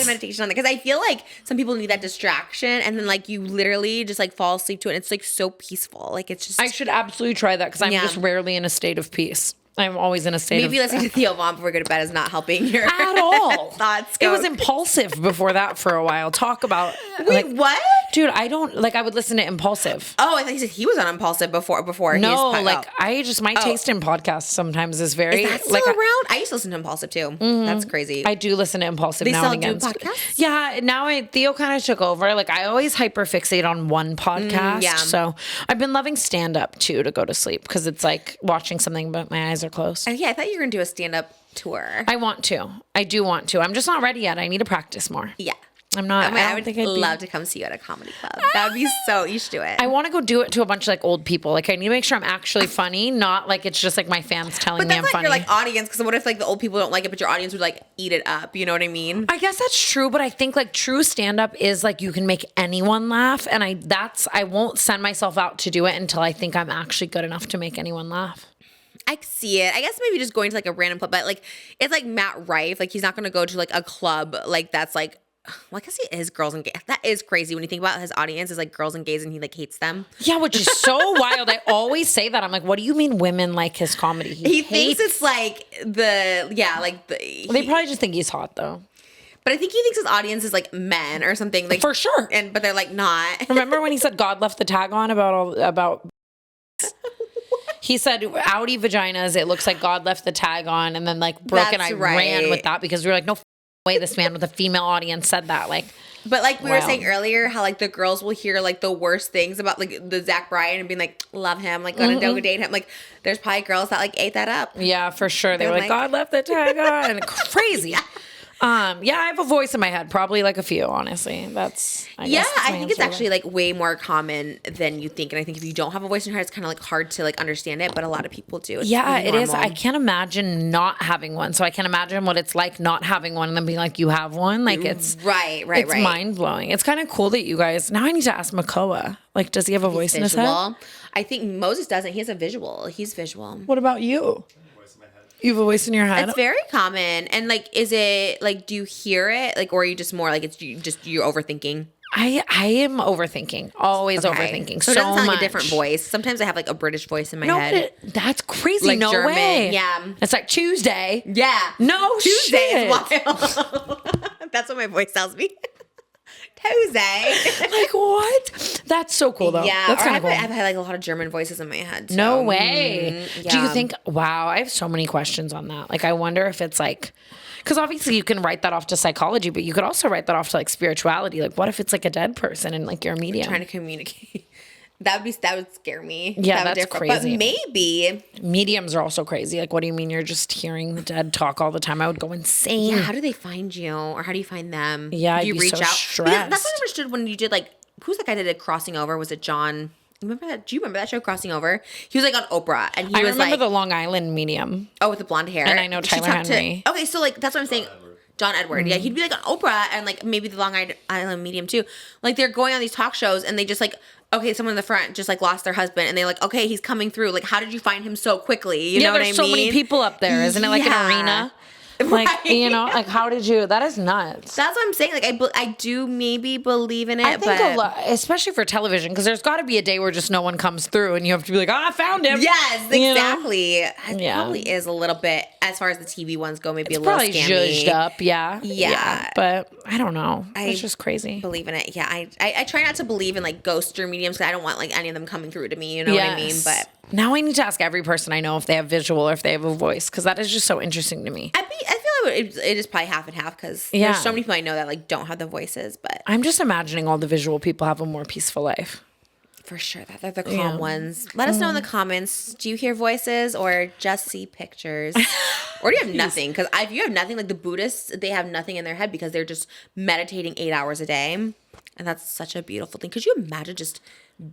meditation on it because I feel like some people need that distraction and then like you literally just like fall asleep to it and it's like so peaceful. Like it's just. I should absolutely try that because I'm just rarely in a state of peace. I'm always in a state Maybe listening to Theo Von before we go to bed is not helping your at all. thoughts It go. was impulsive before that for a while. Talk about Wait, what? Dude, I don't like I would listen to Impulsive. Oh, I thought he said he was on Impulsive before No, like I just my taste in podcasts sometimes is very is that still like around? I used to listen to Impulsive too. Mm-hmm. That's crazy. I do listen to Impulsive now and again. They still do podcasts? Yeah, now Theo kind of took over. Like I always hyperfixate on one podcast. So I've been loving stand up too to go to sleep because it's like watching something but my eyes are closed. Yeah, I thought you were gonna do a stand up tour. I want to. I do want to. I'm just not ready yet. I need to practice more. Yeah. I'm not. I would love to come see you at a comedy club. That would be so. You should do it. I want to go do it to a bunch of like old people. Like I need to make sure I'm actually funny, not like it's just like my fans telling me I'm funny. But that's like your like audience. Because what if like the old people don't like it, but your audience would like eat it up? You know what I mean? I guess that's true, but I think like true stand up is like you can make anyone laugh, and I won't send myself out to do it until I think I'm actually good enough to make anyone laugh. I see it. I guess maybe just going to like a random club, but like it's like Matt Rife. Like he's not going to go to like a club like that's like. Well, I guess he is girls and gays. That is crazy when you think about his audience is like girls and gays and he like hates them. Yeah, which is so wild. I always say that. I'm like, what do you mean women like his comedy? He thinks it's like they probably just think he's hot though. But I think he thinks his audience is like men or something. Like for sure. But they're like not. Remember when he said God left the tag on about he said outie vaginas, it looks like God left the tag on, and then like Brooke and I ran with that because we were like, no way this man with a female audience said that. Like, but like we were saying earlier, how like the girls will hear like the worst things about like the Zach Bryan and being like, love him, like gonna go date him. Like there's probably girls that like ate that up. Yeah, for sure. They were like, God left the tag on, and crazy. Yeah, I have a voice in my head, probably like a few, honestly. I think it's actually like way more common than you think. And I think if you don't have a voice in your head, it's kind of like hard to like understand it, but a lot of people do. It's it is. I can't imagine not having one. So I can't imagine what it's like not having one and then being like, you have one. Like it's right. It's mind blowing. It's kind of cool that you guys, now I need to ask Makoa, like, does he have a voice in his head? I think Moses doesn't. He has a visual. He's visual. What about you? You have a voice in your head? It's very common. And like, is it like, do you hear it? Like, or are you just more like you're overthinking? I am overthinking. Always overthinking. So it doesn't sound much. like a different voice. Sometimes I have like a British voice in my head. That's crazy. Like no German. way. Yeah. It's like Tuesday. Yeah. No Tuesday shit. is wild. That's what my voice tells me. Tuesday. Like what? That's so cool though. Yeah. That's kind of cool. I've had like a lot of German voices in my head. So. No way. Yeah. Do you think, wow, I have so many questions on that. Like I wonder if it's like, because obviously you can write that off to psychology, but you could also write that off to like spirituality. Like what if it's like a dead person and like you're a medium? Trying to communicate. That would scare me. Yeah, that's crazy. But maybe mediums are also crazy. Like, what do you mean you're just hearing the dead talk all the time? I would go insane. Yeah, how do they find you, or how do you find them? Yeah, do you reach out? Stressed. Because that's what I understood when you did like who's that guy that did Crossing Over? Was it John? Remember that? Do you remember that show Crossing Over? He was like on Oprah, and I remember like the Long Island medium. Oh, with the blonde hair. And I know Tyler Henry. Okay, so like that's what I'm saying. John Edward. Mm-hmm. Yeah, he'd be like on Oprah and like maybe the Long Island medium too. Like they're going on these talk shows and they just like okay, someone in the front just like lost their husband and they're like, okay, he's coming through. Like, how did you find him so quickly? You know what I mean? There's so many people up there. Isn't it like an arena? Like, Right. you know, like how did you, that is nuts. That's what I'm saying. Like, I do maybe believe in it, I think but a lot, especially for television, because there's got to be a day where just no one comes through and you have to be like, I found him. yes, You know? exactly. It probably is a little bit, as far as the TV ones go, maybe It's a little probably scammy. zhuzhed up, yeah. Yeah. But I don't know. It's just crazy. Believe in it. Yeah, I try not to believe in like ghosts or mediums because I don't want like any of them coming through to me. You know what I mean? But now I need to ask every person I know if they have visual or if they have a voice, because that is just so interesting to me. I feel like it is probably half and half because there's so many people I know that like don't have the voices, but I'm just imagining all the visual people have a more peaceful life. for sure that they're the calm ones. Let us know in the comments. Do you hear voices or just see pictures, or do you have nothing? Because if you have nothing, like the Buddhists, they have nothing in their head because they're just meditating 8 hours a day, and that's such a beautiful thing. Could you imagine just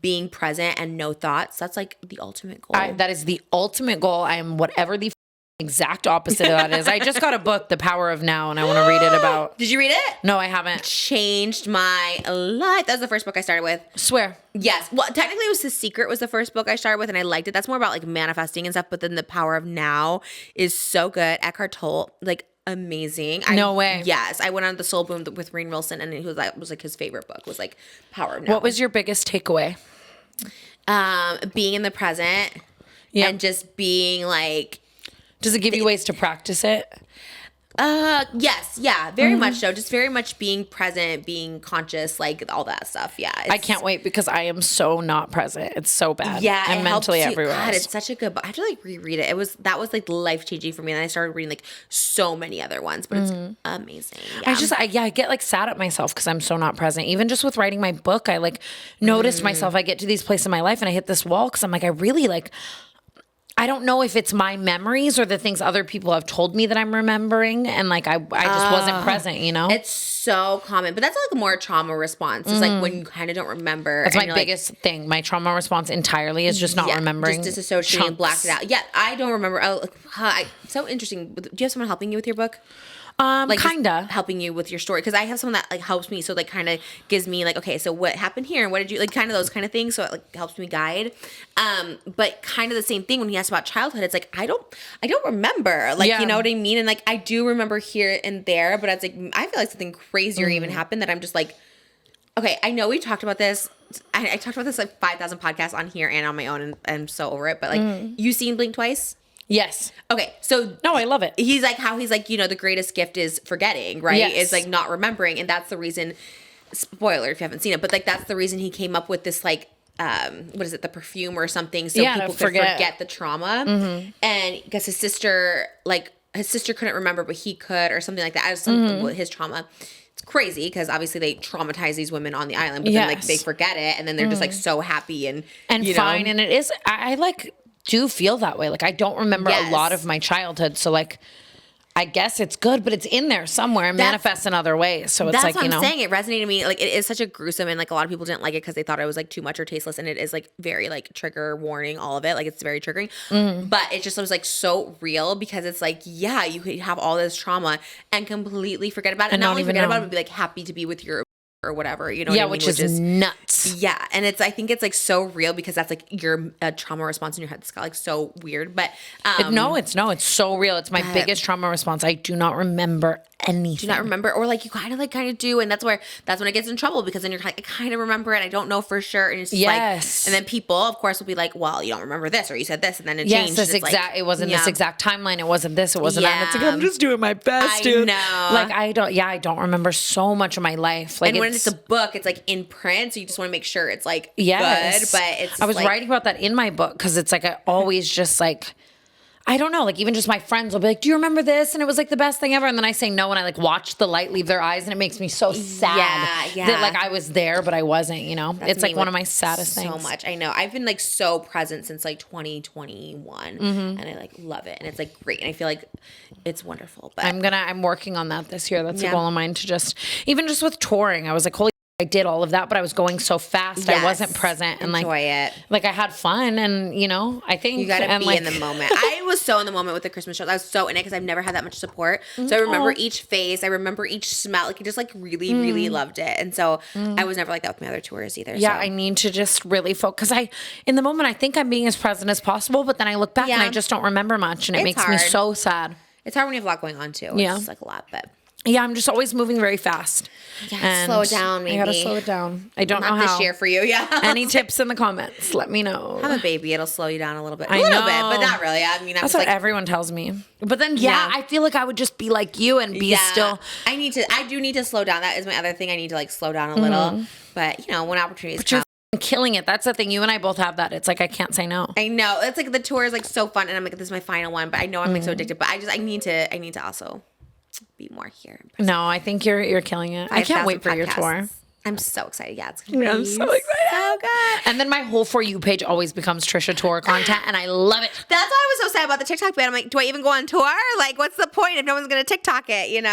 being present and no thoughts? That's like the ultimate goal. That is the ultimate goal. I am whatever the exact opposite of that is. I just got a book, The Power of Now, and I want to read it about. Did you read it? No, I haven't. Changed my life. That was the first book I started with. Swear. Yes. Well, technically it was The Secret was the first book I started with, and I liked it. That's more about like manifesting and stuff, but then The Power of Now is so good. Eckhart Tolle, like amazing. No way. Yes. I went on the Soul Boom with Rainn Wilson, and it was like his favorite book was like Power of Now. What was your biggest takeaway? Being in the present and just being like, does it give you ways to practice it? yes, yeah, very much so. Just very much being present, being conscious, like all that stuff. Yeah, I can't wait because I am so not present. It's so bad. Yeah, I'm mentally everywhere. God, else. it's such a good book. I have to like reread it. That was like life changing for me, and then I started reading like so many other ones, but it's amazing. Yeah. I get like sad at myself because I'm so not present. Even just with writing my book, I like noticed myself. I get to these places in my life and I hit this wall because I'm like, I really like. I don't know if it's my memories or the things other people have told me that I'm remembering, and like I just wasn't present, you know? It's so common, but that's like more trauma response. It's like when you kind of don't remember. That's my biggest thing. My trauma response entirely is just not remembering. Just disassociating and blacked it out. Yeah, I don't remember. So interesting. Do you have someone helping you with your book? Like Kinda helping you with your story, because I have someone that like helps me, so like kind of gives me like, okay, so what happened here and what did you like, kind of those kind of things, so it like helps me guide. But kind of the same thing when he asked about childhood, it's like I don't remember, like you know what I mean, and like I do remember here and there, but it's like I feel like something crazier even happened that I'm just like, okay, I know we talked about this. I talked about this like 5,000 podcasts on here and on my own, and I'm so over it. But like, you seen Blink Twice? Yes. Okay, so no, I love it. He's like the greatest gift is forgetting, right? Yes. It's like not remembering, and that's the reason. Spoiler if you haven't seen it, but like that's the reason he came up with this like what is it, the perfume or something, so people could forget the trauma. And because his sister couldn't remember, but he could, or something like that. As something with his trauma. It's crazy because obviously they traumatize these women on the island, but then like they forget it, and then they're just like so happy and fine. And it is. I like. Do feel that way. Like I don't remember a lot of my childhood, so like I guess it's good, but it's in there somewhere and manifests in other ways. So it's like, what I'm saying. It resonated with me. Like it is such a gruesome, and like a lot of people didn't like it because they thought it was like too much or tasteless, and it is like very like trigger warning, all of it. Like it's very triggering, but it just was like so real because it's like, yeah, you could have all this trauma and completely forget about it, and not only forget about it, but be like happy to be with your or whatever, you know what I mean? Which is nuts. Yeah, and I think it's like so real because that's like your trauma response in your head. It's got like so weird, but it's so real. It's my biggest trauma response. I do not remember anything. Do not remember, or like you kind of do, and that's when it gets in trouble because then you're like, I kind of remember it, I don't know for sure, and it's just like, and then people of course will be like, well, you don't remember this, or you said this, and then it changed. It wasn't this exact timeline. It wasn't this. It wasn't that. It's like I'm just doing my best, dude. I know. Like I don't remember so much of my life. Like, and when it's a book, it's like in print, so you just want to make sure it's like good. But it's I was writing about that in my book because it's like I always just like. I don't know, like even just my friends will be like, do you remember this? And it was like the best thing ever. And then I say no, and I like watch the light leave their eyes, and it makes me so sad that like I was there, but I wasn't, you know? It's like one of my saddest things. So much. I know. I've been like so present since like 2021 and I like love it. And it's like great. And I feel like it's wonderful. But I'm working on that this year. That's a goal of mine to just, even just with touring, I was like, holy, I did all of that, but I was going so fast. Yes. I wasn't present and Enjoy it. Like I had fun and I think you gotta be in the moment. I was so in the moment with the Christmas shows. I was so in it because I've never had that much support. So I remember each face. I remember each smell. Like I just like really, really loved it. And so I was never like that with my other tours either. Yeah, so. I need to just really focus. In the moment, I think I'm being as present as possible, but then I look back and I just don't remember much, and it makes me so sad. It's hard when you have a lot going on too. Yeah. It's like a lot, but. Yeah, I'm just always moving very fast. Yeah, slow it down, maybe. I gotta slow it down. I don't know how. Not this year for you, yeah. Any tips in the comments? Let me know. Have a baby. It'll slow you down a little bit. I a little know. bit, but not really. I mean, that's what everyone tells me. But then, I feel like I would just be like you and be still. I do need to slow down. That is my other thing. I need to like slow down a little. But, when opportunities come. Killing it. That's the thing. You and I both have that. It's like I can't say no. I know. It's like the tour is like so fun, and I'm like, this is my final one. But I know I'm like so addicted. But I need to also be more here. No, I think you're killing it. I can't wait for your tour. I'm so excited. Yeah, it's gonna be I'm so excited. So good. And then my whole For You page always becomes Trisha tour content, and I love it. That's why I was so sad about the TikTok ban. I'm like, do I even go on tour? Like, what's the point if no one's gonna TikTok it?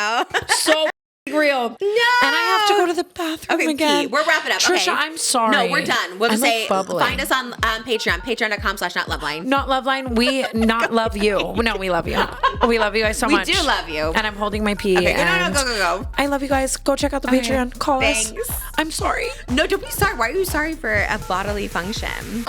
So real. No. And I have to go to the bathroom again. We're wrapping up. Trisha, okay. I'm sorry. No, we're done. We'll just say, bubbling. find us on Patreon, patreon.com/notloveline. Not Loveline. We not love you. No, we love you. We love you guys so much. We do love you. And I'm holding my pee. Okay, go. I love you guys. Go check out the Patreon. Call us. I'm sorry. No, don't be sorry. Why are you sorry for a bodily function?